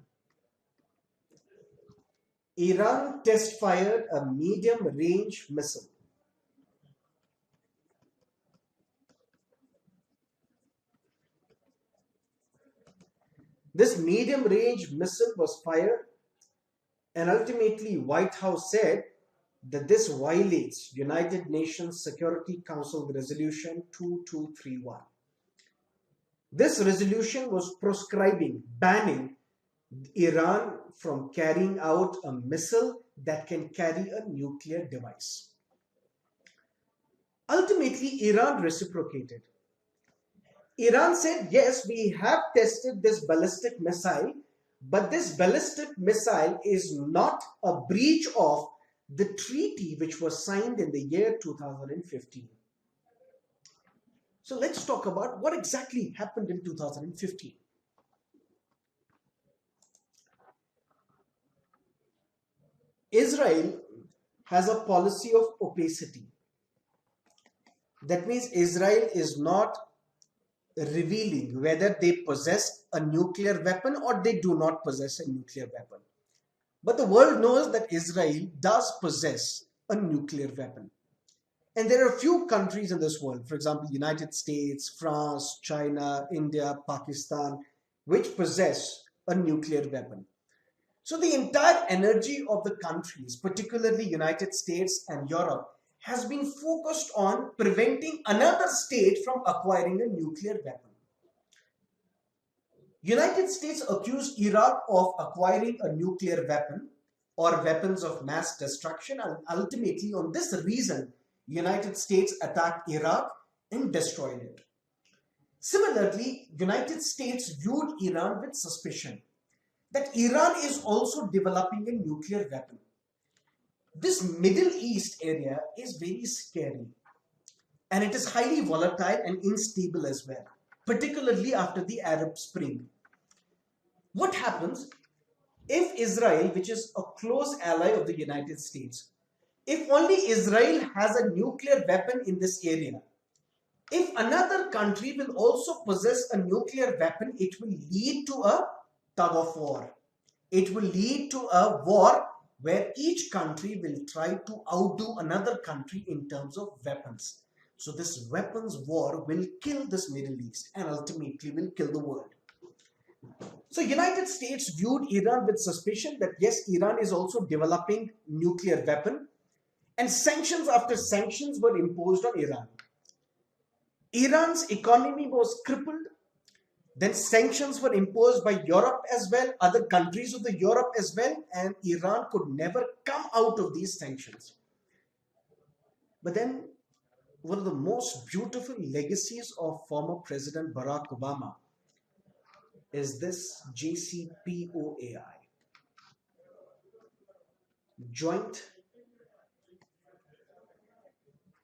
Iran test fired a medium range missile. This medium range missile was fired, and ultimately White House said that this violates United Nations Security Council Resolution 2231. This resolution was prescribing, banning Iran from carrying out a missile that can carry a nuclear device. Ultimately, Iran reciprocated. Iran said, yes, we have tested this ballistic missile, but this ballistic missile is not a breach of the treaty which was signed in the year 2015. So let's talk about what exactly happened in 2015. Israel has a policy of opacity. That means Israel is not revealing whether they possess a nuclear weapon or they do not possess a nuclear weapon. But the world knows that Israel does possess a nuclear weapon. And there are a few countries in this world, for example, United States, France, China, India, Pakistan, which possess a nuclear weapon. So the entire energy of the countries, particularly United States and Europe, has been focused on preventing another state from acquiring a nuclear weapon. United States accused Iraq of acquiring a nuclear weapon or weapons of mass destruction, and ultimately on this reason, United States attacked Iraq and destroyed it. Similarly, United States viewed Iran with suspicion that Iran is also developing a nuclear weapon. This Middle East area is very scary and it is highly volatile and unstable as well, particularly after the Arab Spring. What happens if Israel, which is a close ally of the United States, if only Israel has a nuclear weapon in this area, if another country will also possess a nuclear weapon, it will lead to a tug of war. It will lead to a war where each country will try to outdo another country in terms of weapons. So this weapons war will kill this Middle East and ultimately will kill the world. So United States viewed Iran with suspicion that yes, Iran is also developing nuclear weapon, and sanctions after sanctions were imposed on Iran. Iran's economy was crippled. Then sanctions were imposed by Europe as well, other countries of the Europe as well, and Iran could never come out of these sanctions. But then one of the most beautiful legacies of former President Barack Obama is this JCPOAI, Joint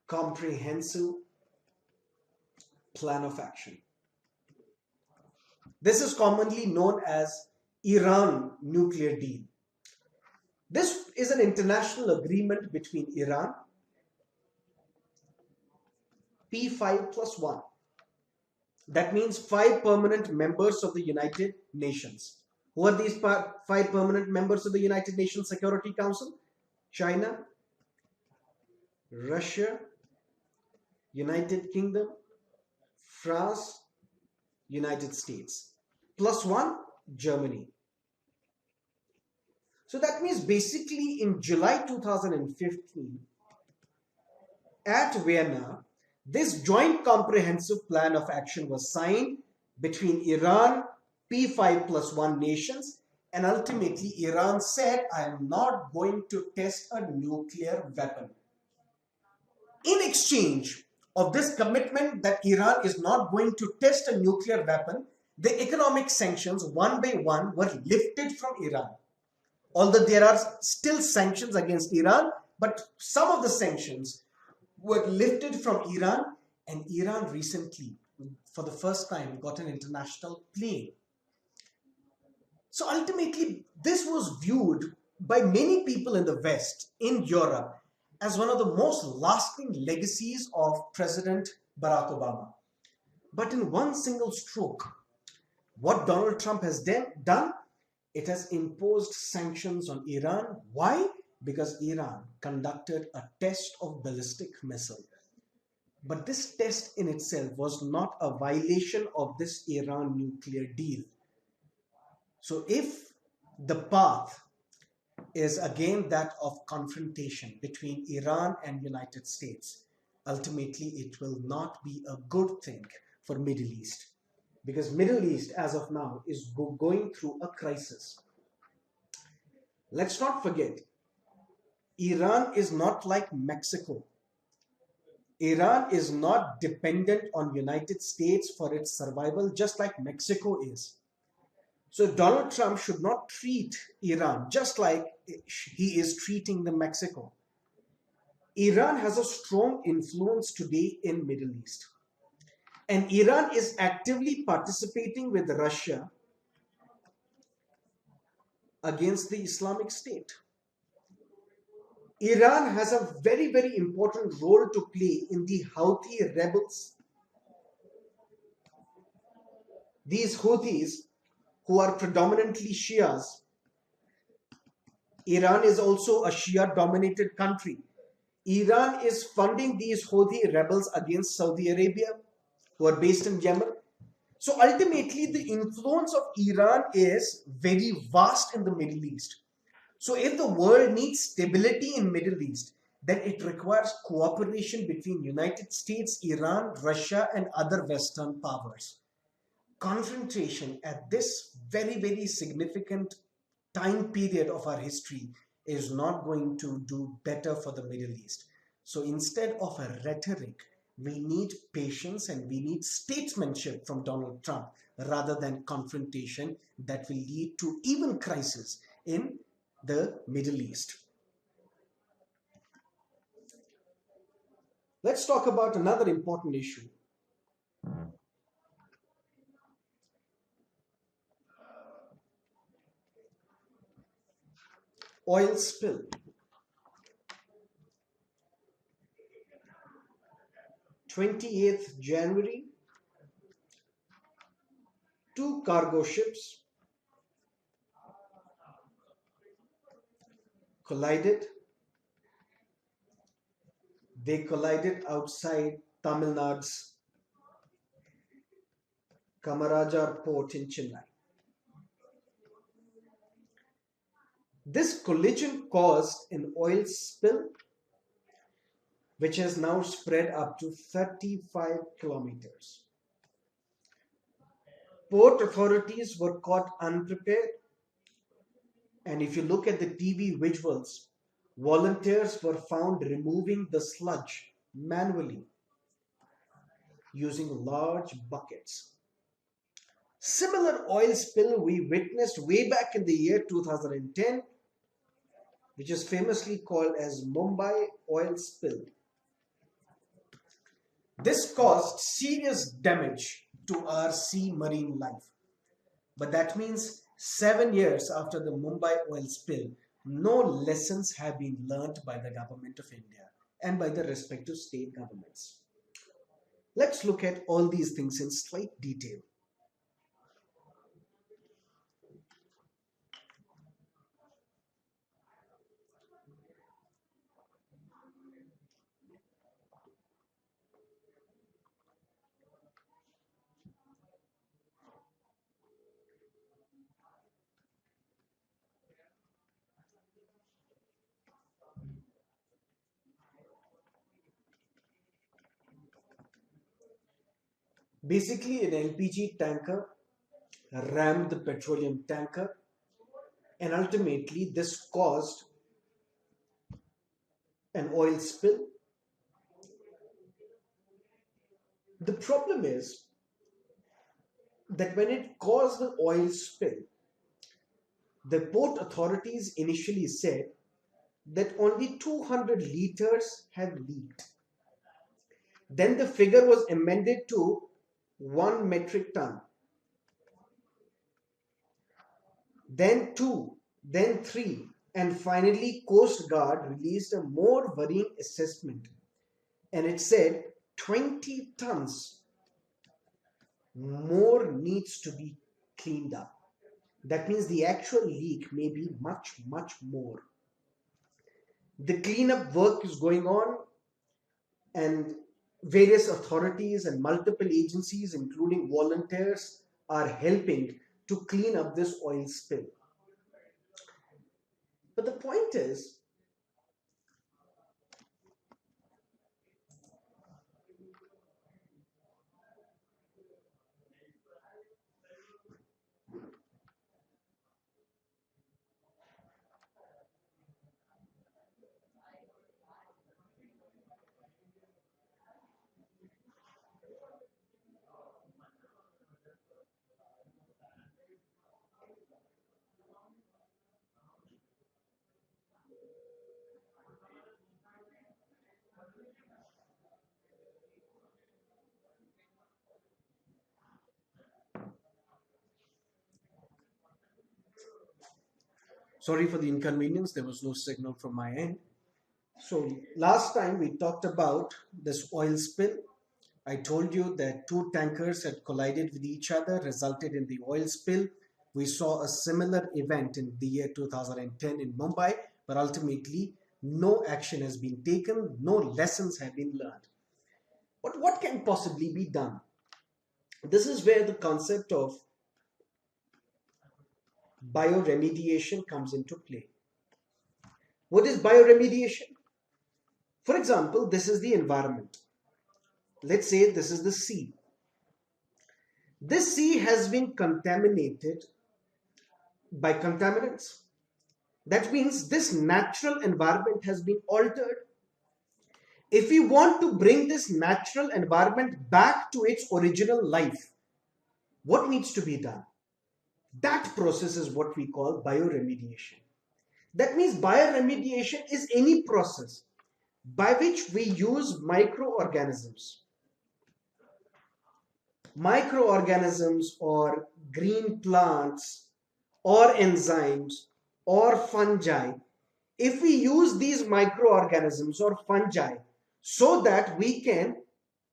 Comprehensive Plan of Action. This is commonly known as Iran nuclear deal. This is an international agreement between Iran, P5+1. That means 5 permanent members of the United Nations. Who are these 5 permanent members of the United Nations Security Council? China, Russia, United Kingdom, France, United States, +1, Germany. So that means basically in July 2015, at Vienna, this joint comprehensive plan of action was signed between Iran, P5+1 nations, and ultimately Iran said, I am not going to test a nuclear weapon. In exchange of this commitment that Iran is not going to test a nuclear weapon, the economic sanctions one by one were lifted from Iran. Although there are still sanctions against Iran, but some of the sanctions were lifted from Iran, and Iran recently, for the first time, got an international plane. So ultimately, this was viewed by many people in the West, in Europe, as one of the most lasting legacies of President Barack Obama. But in one single stroke, what Donald Trump has done, it has imposed sanctions on Iran. Why? Because Iran conducted a test of ballistic missile. But this test in itself was not a violation of this Iran nuclear deal. So if the path is again that of confrontation between Iran and United States, ultimately it will not be a good thing for Middle East, because Middle East as of now is going through a crisis. Let's not forget, Iran is not like Mexico. Iran is not dependent on United States for its survival, just like Mexico is. So Donald Trump should not treat Iran just like he is treating the Mexico. Iran has a strong influence today in Middle East. And Iran is actively participating with Russia against the Islamic State. Iran has a very, very important role to play in the Houthi rebels. These Houthis, who are predominantly Shias. Iran is also a Shia-dominated country. Iran is funding these Houthi rebels against Saudi Arabia, who are based in Yemen. So ultimately, the influence of Iran is very vast in the Middle East. So if the world needs stability in Middle East, then it requires cooperation between United States, Iran, Russia, and other Western powers. confrontation at this very, very significant time period of our history is not going to do better for the Middle East. So instead of a rhetoric, we need patience and we need statesmanship from Donald Trump rather than confrontation that will lead to even crisis in the Middle East. Let's talk about another important issue. Oil spill. 28th January, two cargo ships collided. They collided outside Tamil Nadu's Kamarajar port in Chennai. This collision caused an oil spill which has now spread up to 35 kilometers. Port authorities were caught unprepared, and if you look at the TV visuals, volunteers were found removing the sludge manually using large buckets. Similar oil spill we witnessed way back in the year 2010, which is famously called as Mumbai oil spill. This caused serious damage to our sea marine life. But that means 7 years after the Mumbai oil spill, no lessons have been learnt by the government of India and by the respective state governments. Let's look at all these things in slight detail. Basically, an LPG tanker rammed the petroleum tanker, and ultimately this caused an oil spill. The problem is that when it caused the oil spill, the port authorities initially said that only 200 liters had leaked. Then the figure was amended to 1 metric ton, then 2, then 3, and finally Coast Guard released a more worrying assessment, and it said 20 tons more needs to be cleaned up. That means the actual leak may be much, much more. The cleanup work is going on, and various authorities and multiple agencies, including volunteers, are helping to clean up this oil spill. But the point is, sorry for the inconvenience, there was no signal from my end. So last time we talked about this oil spill. I told you that two tankers had collided with each other, resulted in the oil spill. We saw a similar event in the year 2010 in Mumbai, but ultimately no action has been taken, no lessons have been learned. But what can possibly be done? This is where the concept of bioremediation comes into play. What is bioremediation? For example, this is the environment. Let's say this is the sea. This sea has been contaminated by contaminants. That means this natural environment has been altered. If we want to bring this natural environment back to its original life, what needs to be done? That process is what we call bioremediation. That means bioremediation is any process by which we use microorganisms or green plants or enzymes or fungi. If we use these microorganisms or fungi so that we can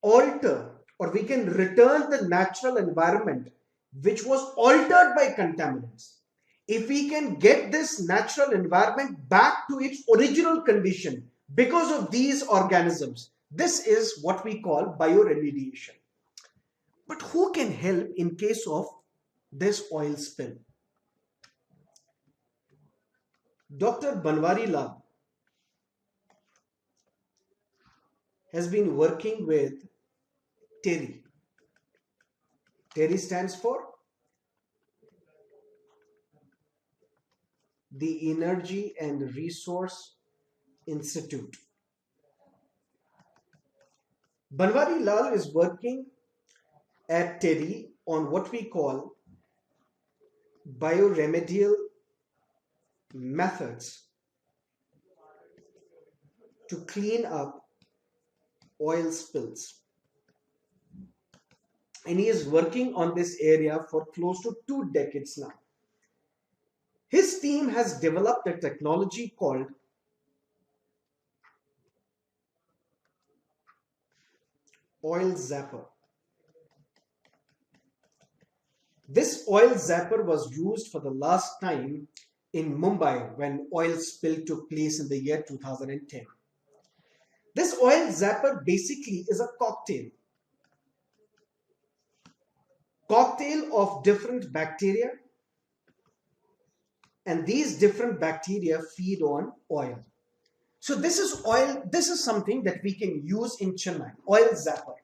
alter or we can return the natural environment which was altered by contaminants, if we can get this natural environment back to its original condition because of these organisms, this is what we call bioremediation. But who can help in case of this oil spill? Dr. Banwari Lal has been working with TERI. TERI stands for the Energy and Resource Institute. Banwari Lal is working at TERI on what we call bioremedial methods to clean up oil spills. And he is working on this area for close to 2 decades now. His team has developed a technology called oil zapper. This oil zapper was used for the last time in Mumbai when oil spill took place in the year 2010. This oil zapper basically is a cocktail of different bacteria, and these different bacteria feed on oil. So this is something that we can use in Chennai, oil zapper.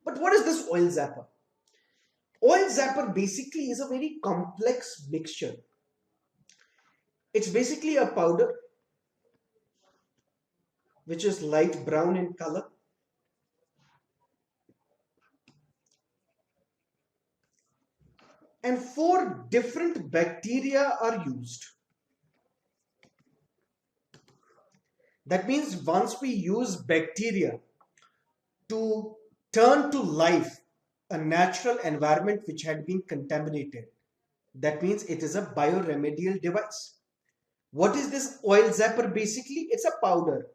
But what is this oil zapper? Oil zapper basically is a very complex mixture. It's basically a powder which is light brown in color. And 4 different bacteria are used. That means once we use bacteria to turn to life a natural environment which had been contaminated, that means it is a bioremedial device. What is this oil zapper basically? It's a powder.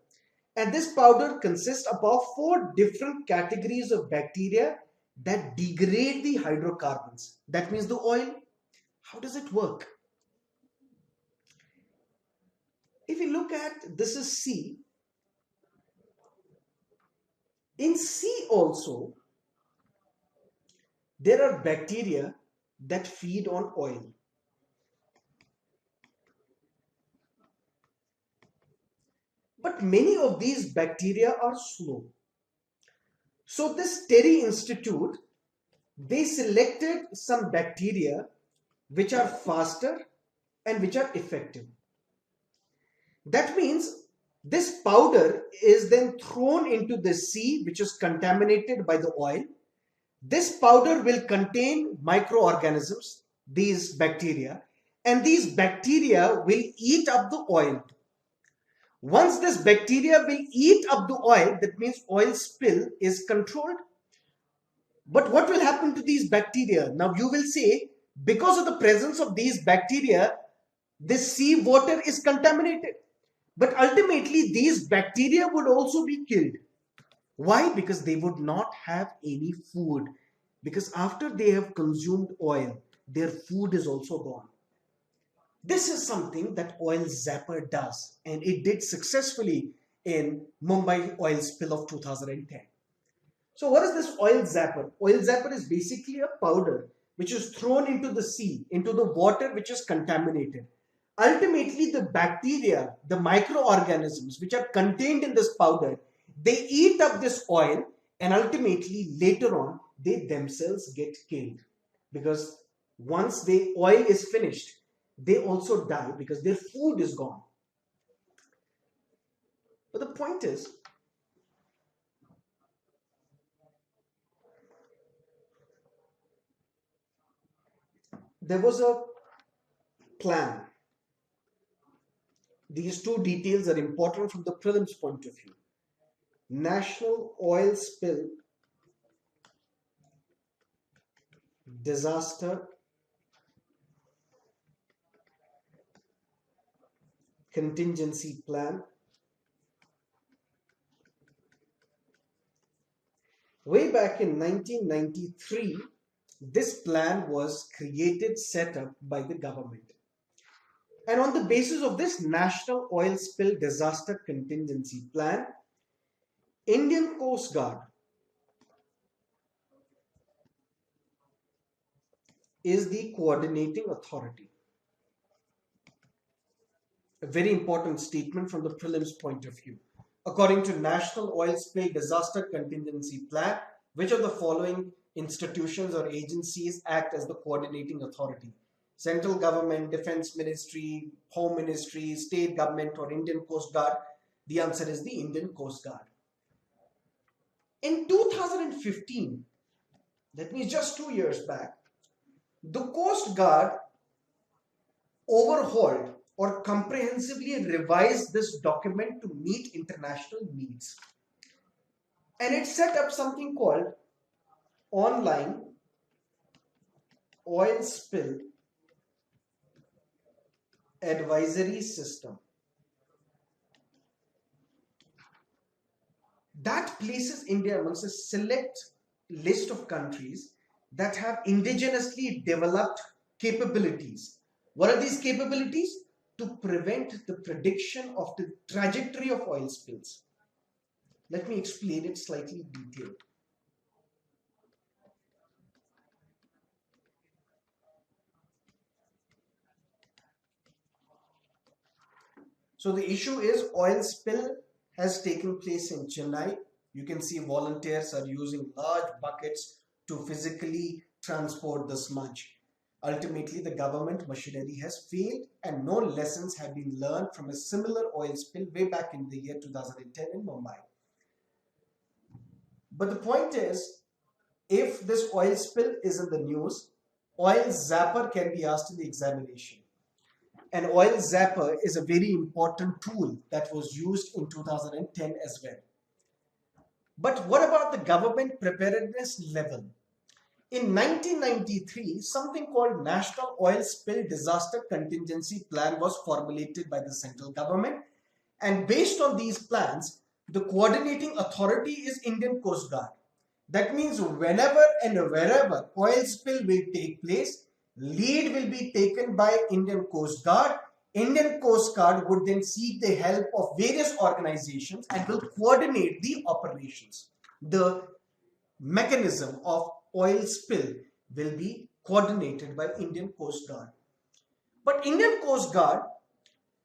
And this powder consists of 4 different categories of bacteria that degrade the hydrocarbons. That means the oil. How does it work? If you look at, this is sea. In sea also, there are bacteria that feed on oil. But many of these bacteria are slow. So this TERI Institute, they selected some bacteria which are faster and which are effective. That means this powder is then thrown into the sea which is contaminated by the oil. This powder will contain microorganisms, these bacteria, and these bacteria will eat up the oil. Once this bacteria will eat up the oil, that means oil spill is controlled. But what will happen to these bacteria? Now you will say, because of the presence of these bacteria, this sea water is contaminated. But ultimately, these bacteria would also be killed. Why? Because they would not have any food. Because after they have consumed oil, their food is also gone. This is something that oil zapper does, and it did successfully in Mumbai oil spill of 2010. So what is this oil zapper? Oil zapper is basically a powder which is thrown into the sea, into the water which is contaminated. Ultimately, the bacteria, the microorganisms which are contained in this powder, they eat up this oil, and ultimately later on they themselves get killed. because once the oil is finished, they also die because their food is gone. But the point is, there was a plan. These two details are important from the prelims point of view. National Oil Spill Disaster Contingency Plan. Way back in 1993, this plan was created, set up by the government. And on the basis of this National Oil Spill Disaster Contingency Plan, Indian Coast Guard is the coordinating authority. A very important statement from the prelims point of view. According to National Oil Spill Disaster Contingency Plan, which of the following institutions or agencies act as the coordinating authority? Central government, Defense Ministry, Home Ministry, State government, or Indian Coast Guard? The answer is the Indian Coast Guard. In 2015, that means just 2 years back, the Coast Guard overhauled or comprehensively revised this document to meet international needs. And it set up something called Online Oil Spill Advisory System. That places India amongst a select list of countries that have indigenously developed capabilities. What are these capabilities? To prevent the prediction of the trajectory of oil spills. Let me explain it slightly detailed. So the issue is oil spill has taken place in Chennai. You can see volunteers are using large buckets to physically transport the smudge. Ultimately, the government machinery has failed and no lessons have been learned from a similar oil spill way back in the year 2010 in Mumbai. But the point is, if this oil spill is in the news, oil zapper can be asked in the examination. An oil zapper is a very important tool that was used in 2010 as well. But what about the government preparedness level? In 1993, something called National Oil Spill Disaster Contingency Plan was formulated by the central government. And based on these plans, the coordinating authority is Indian Coast Guard. That means whenever and wherever oil spill will take place, lead will be taken by Indian Coast Guard. Indian Coast Guard would then seek the help of various organizations and will coordinate the operations. The mechanism of oil spill will be coordinated by Indian Coast Guard. But Indian Coast Guard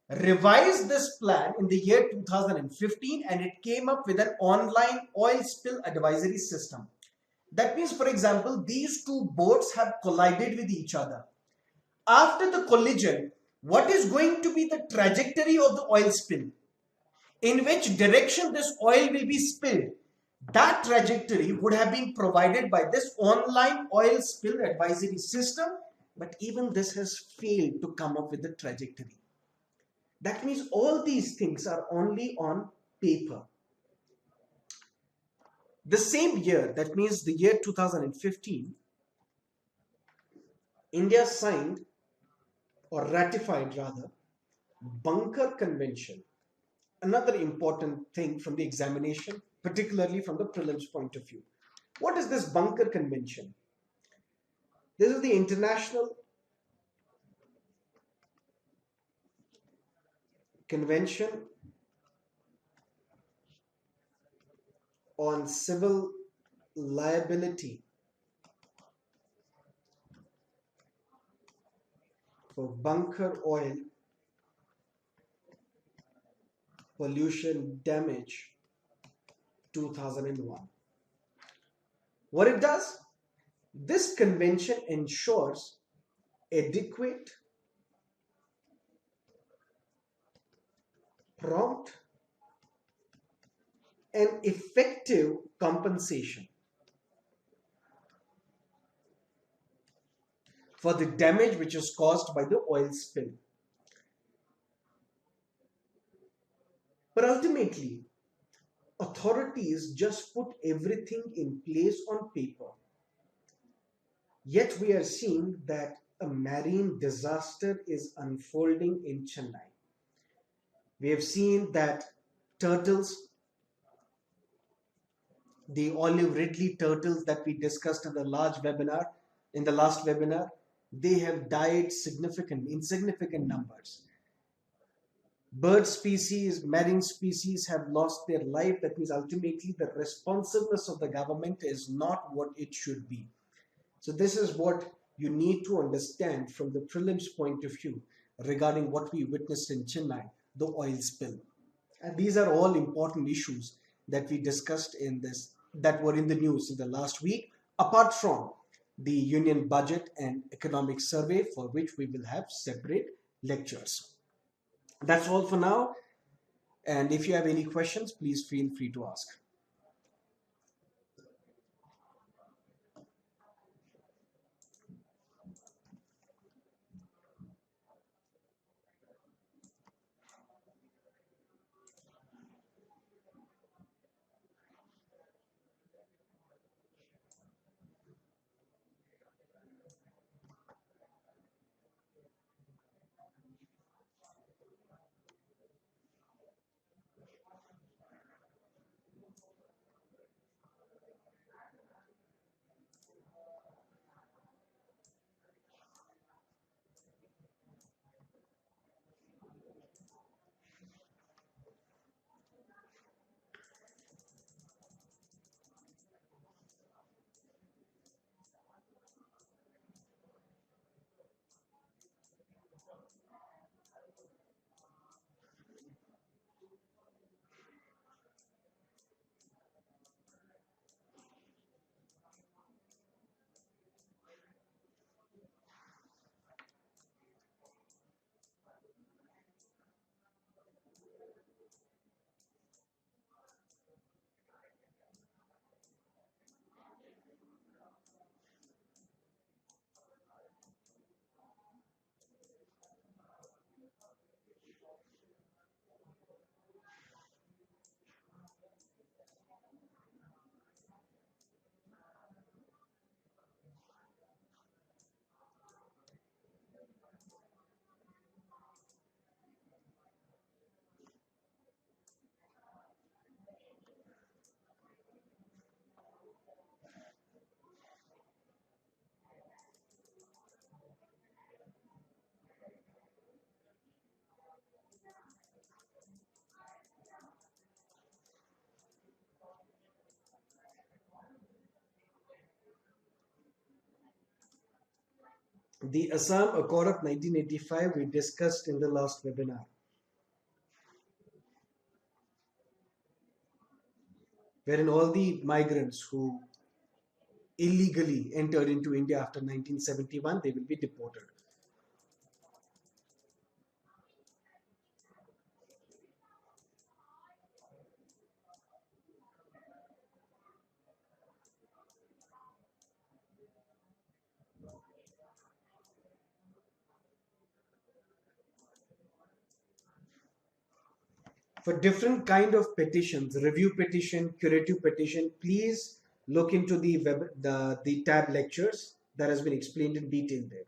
revised this plan in the year 2015 and it came up with an online oil spill advisory system. That means, for example, these two boats have collided with each other. After the collision, what is going to be the trajectory of the oil spill? In which direction this oil will be spilled? That trajectory would have been provided by this online oil spill advisory system, but even this has failed to come up with the trajectory. That means all these things are only on paper. The same year, that means the year 2015, India signed or ratified rather Bunker Convention. Another important thing from the examination, particularly from the prelims point of view. What is this Bunker Convention? This is the International Convention on Civil Liability for bunker oil pollution damage 2001. What it does? This convention ensures adequate, prompt, and effective compensation for the damage which is caused by the oil spill. But ultimately, authorities just put everything in place on paper. Yet we are seeing that a marine disaster is unfolding in Chennai. We have seen that turtles, the olive ridley turtles that we discussed in the last webinar, they have died insignificant numbers. Bird species, marine species have lost their life. That means ultimately the responsiveness of the government is not what it should be. So this is what you need to understand from the prelims point of view regarding what we witnessed in Chennai, the oil spill. And these are all important issues that we discussed that were in the news in the last week, apart from the union budget and economic survey, for which we will have separate lectures. That's all for now. And if you have any questions, please feel free to ask. The Assam Accord of 1985 we discussed in the last webinar, wherein all the migrants who illegally entered into India after 1971, they will be deported. For different kind of petitions, review petition, curative petition, please look into the tab lectures that has been explained in detail there.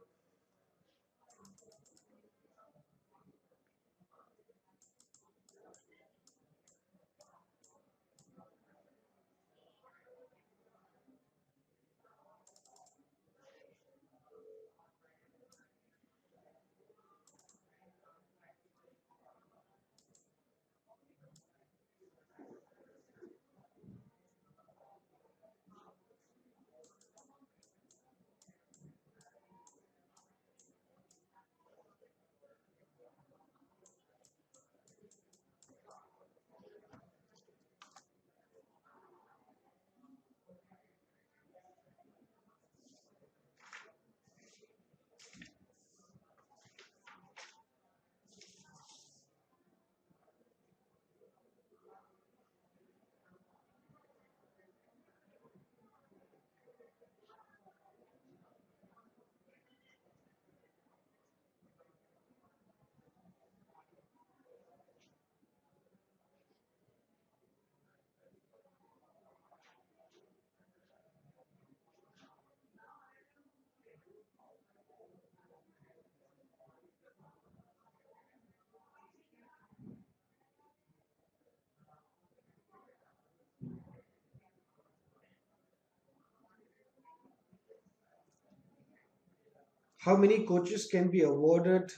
How many coaches can be awarded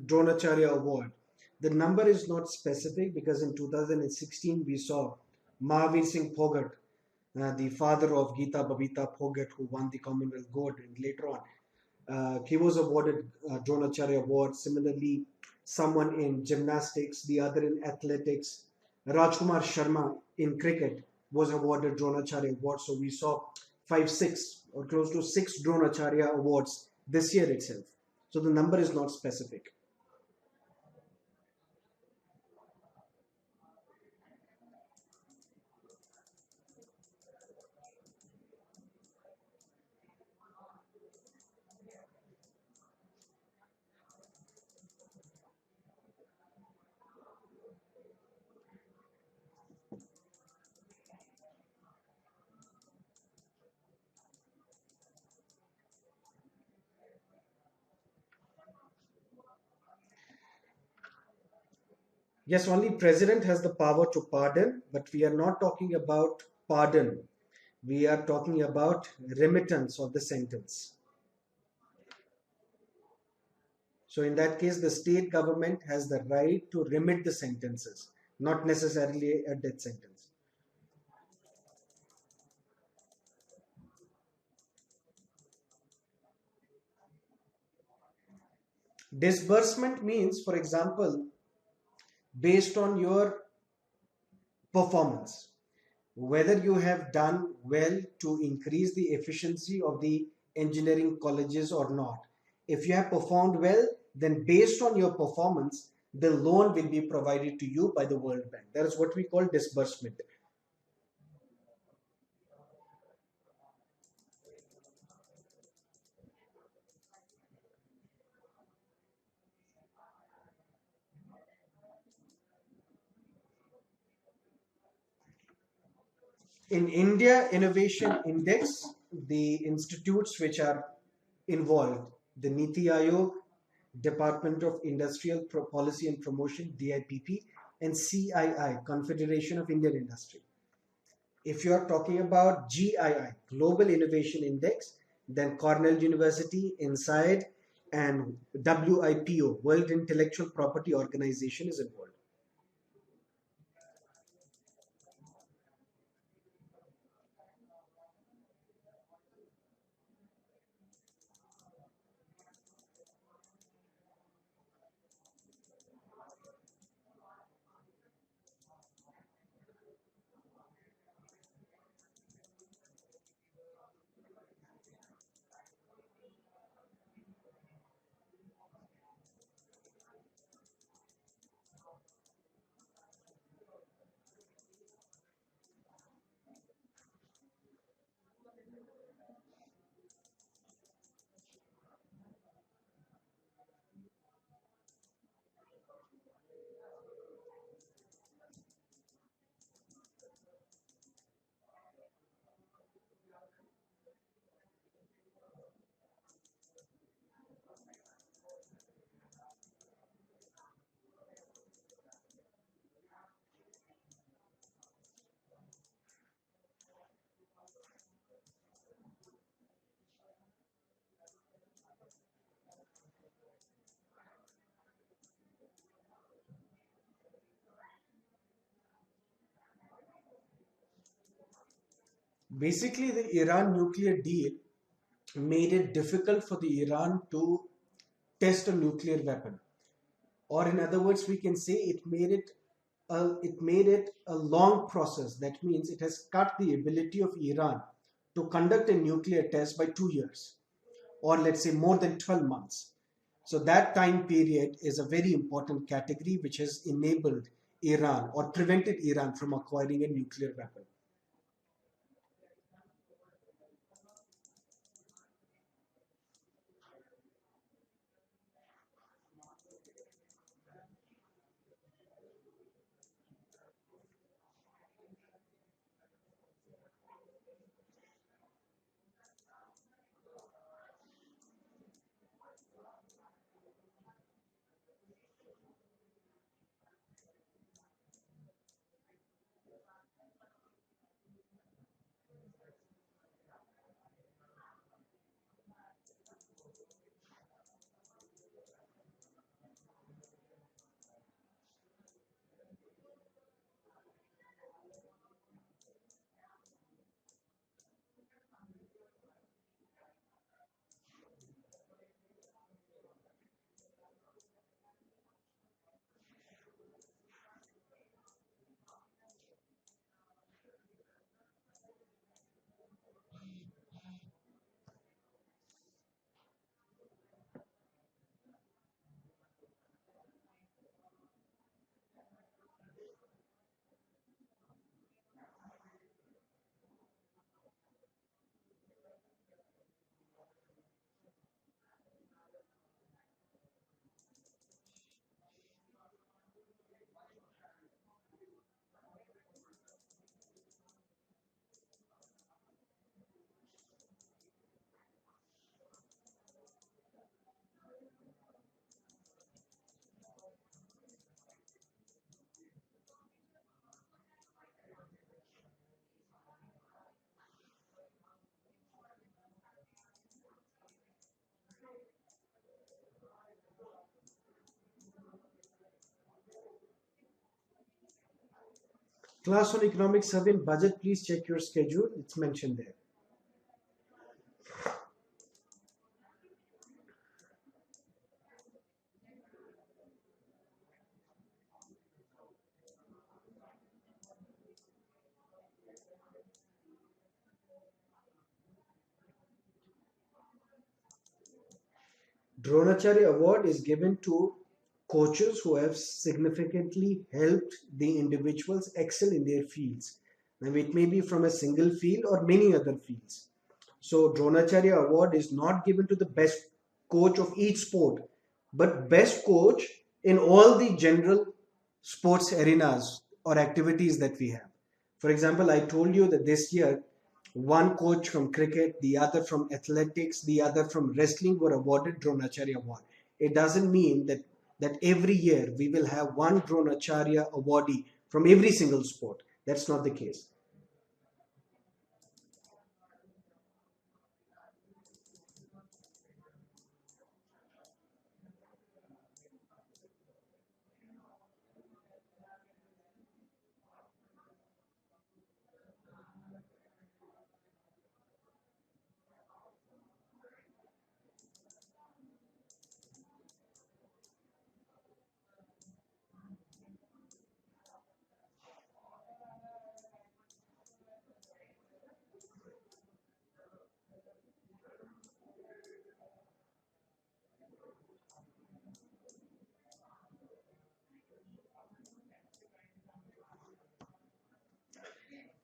Dronacharya Award? The number is not specific because in 2016 we saw Mahavir Singh Phogat, the father of Geeta Babita Phogat, who won the Commonwealth Gold, and later on he was awarded Dronacharya Award. Similarly, someone in gymnastics, the other in athletics, Rajkumar Sharma in cricket was awarded Dronacharya Award. So we saw five, six, or close to six Dronacharya Awards this year itself. So the number is not specific. Yes, only president has the power to pardon, but we are not talking about pardon. We are talking about remittance of the sentence. So in that case, the state government has the right to remit the sentences, not necessarily a death sentence. Disbursement means, for example, based on your performance, whether you have done well to increase the efficiency of the engineering colleges or not. If you have performed well, then based on your performance, the loan will be provided to you by the World Bank. That is what we call disbursement. In India Innovation Index, the institutes which are involved, the Niti Aayog, Department of Industrial Policy and Promotion, DIPP, and CII, Confederation of Indian Industry. If you are talking about GII, Global Innovation Index, then Cornell University, Inside, and WIPO, World Intellectual Property Organization, is involved. Basically, the Iran nuclear deal made it difficult for the Iran to test a nuclear weapon. Or in other words, we can say it made it a long process. That means it has cut the ability of Iran to conduct a nuclear test by 2 years, or let's say more than 12 months. So that time period is a very important category which has enabled Iran or prevented Iran from acquiring a nuclear weapon. Class on economic survey and budget, please check your schedule. It's mentioned there. Dronacharya Award is given to coaches who have significantly helped the individuals excel in their fields. Now, it may be from a single field or many other fields. So, Dronacharya Award is not given to the best coach of each sport, but best coach in all the general sports arenas or activities that we have. For example, I told you that this year one coach from cricket, the other from athletics, the other from wrestling were awarded Dronacharya Award. It doesn't mean that every year we will have one Dronacharya awardee from every single sport. That's not the case.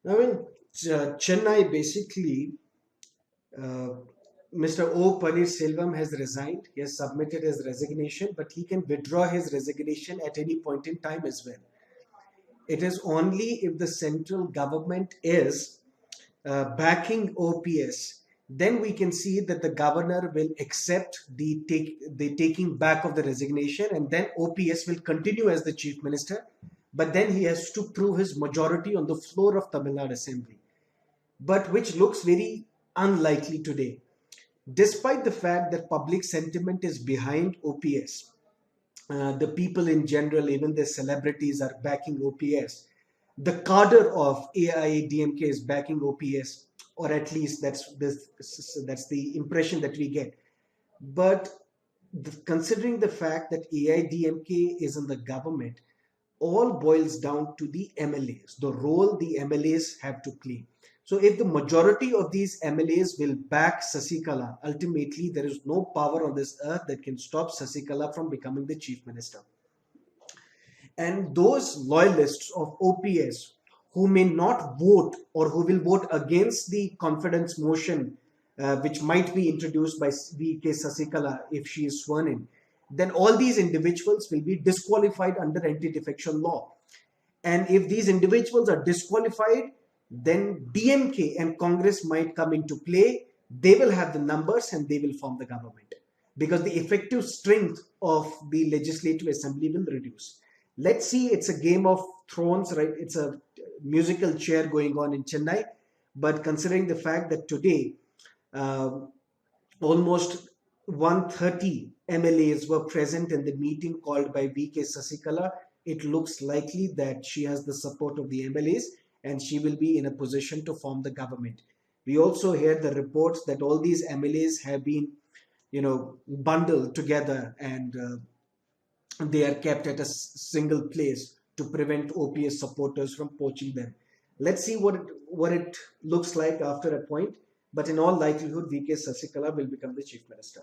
I mean, Chennai basically, uh, Mr. O. Selvam has resigned. He has submitted his resignation, but he can withdraw his resignation at any point in time as well. It is only if the central government is backing OPS, then we can see that the governor will accept the taking back of the resignation, and then OPS will continue as the chief minister. But then he has to prove his majority on the floor of Tamil Nadu Assembly, but which looks very unlikely today. Despite the fact that public sentiment is behind OPS, the people in general, even the celebrities, are backing OPS. The cadre of AIADMK is backing OPS, or at least that's the impression that we get. But considering the fact that AIDMK is in the government, all boils down to the MLAs, the role the MLAs have to play. So if the majority of these MLAs will back Sasikala, ultimately there is no power on this earth that can stop Sasikala from becoming the chief minister. And those loyalists of OPS who may not vote or who will vote against the confidence motion, which might be introduced by VK Sasikala if she is sworn in, then all these individuals will be disqualified under anti-defection law. And if these individuals are disqualified, then DMK and Congress might come into play. They will have the numbers and they will form the government, because the effective strength of the legislative assembly will reduce. Let's see, it's a game of thrones, right? It's a musical chair going on in Chennai. But considering the fact that today uh, almost 130 MLAs were present in the meeting called by VK Sasikala, it looks likely that she has the support of the MLAs and she will be in a position to form the government. We also hear the reports that all these MLAs have been, bundled together, and they are kept at a single place to prevent OPS supporters from poaching them. Let's see what it looks like after a point. But in all likelihood, VK Sasikala will become the chief minister.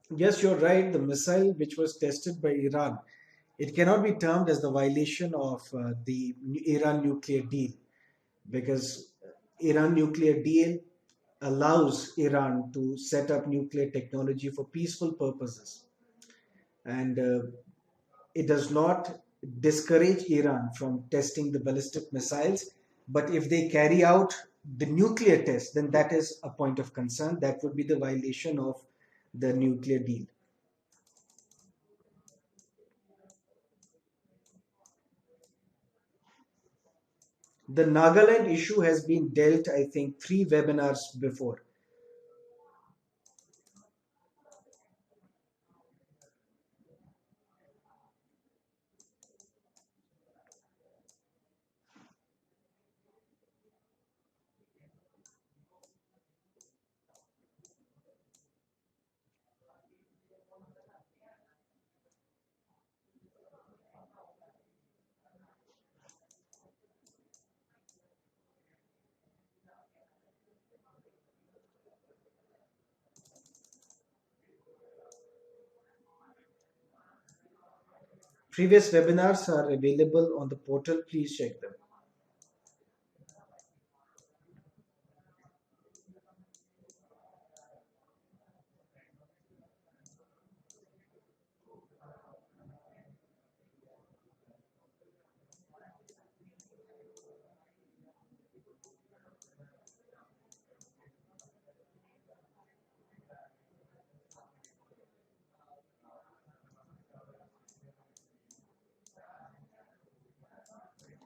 Yes, you're right. The missile which was tested by Iran, it cannot be termed as the violation of the Iran nuclear deal, because Iran nuclear deal allows Iran to set up nuclear technology for peaceful purposes, and it does not discourage Iran from testing the ballistic missiles. But if they carry out the nuclear test, then that is a point of concern. That would be the violation of the nuclear deal. The Nagaland issue has been dealt, I think, three webinars before. Previous webinars are available on the portal. Please check them.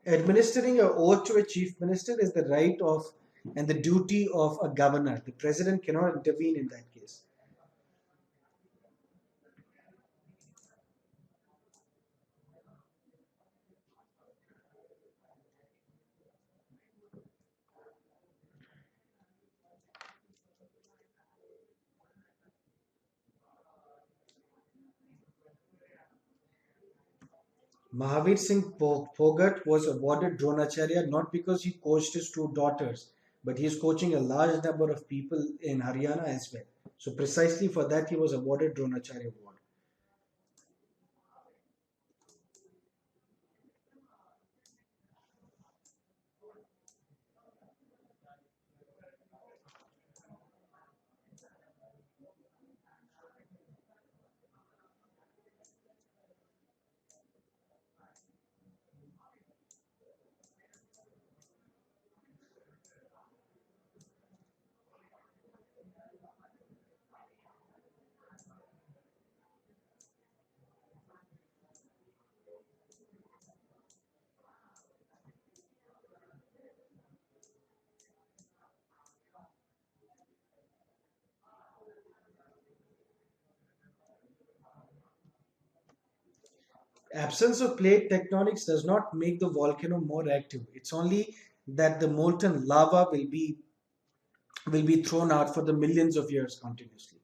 Administering an oath to a chief minister is the right of and the duty of a governor. The president cannot intervene in that case. Mahavir Singh Phogat was awarded Dronacharya not because he coached his two daughters, but he is coaching a large number of people in Haryana as well. So precisely for that he was awarded Dronacharya Award. Absence of plate tectonics does not make the volcano more active. It's only that the molten lava will be thrown out for the millions of years continuously.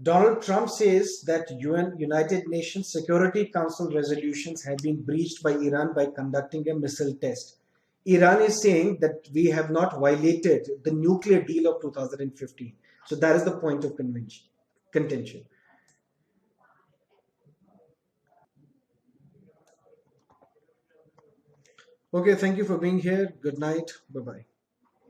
Donald Trump says that United Nations Security Council resolutions have been breached by Iran by conducting a missile test. Iran is saying that we have not violated the nuclear deal of 2015. So that is the point of contention. Okay, thank you for being here. Good night. Bye bye.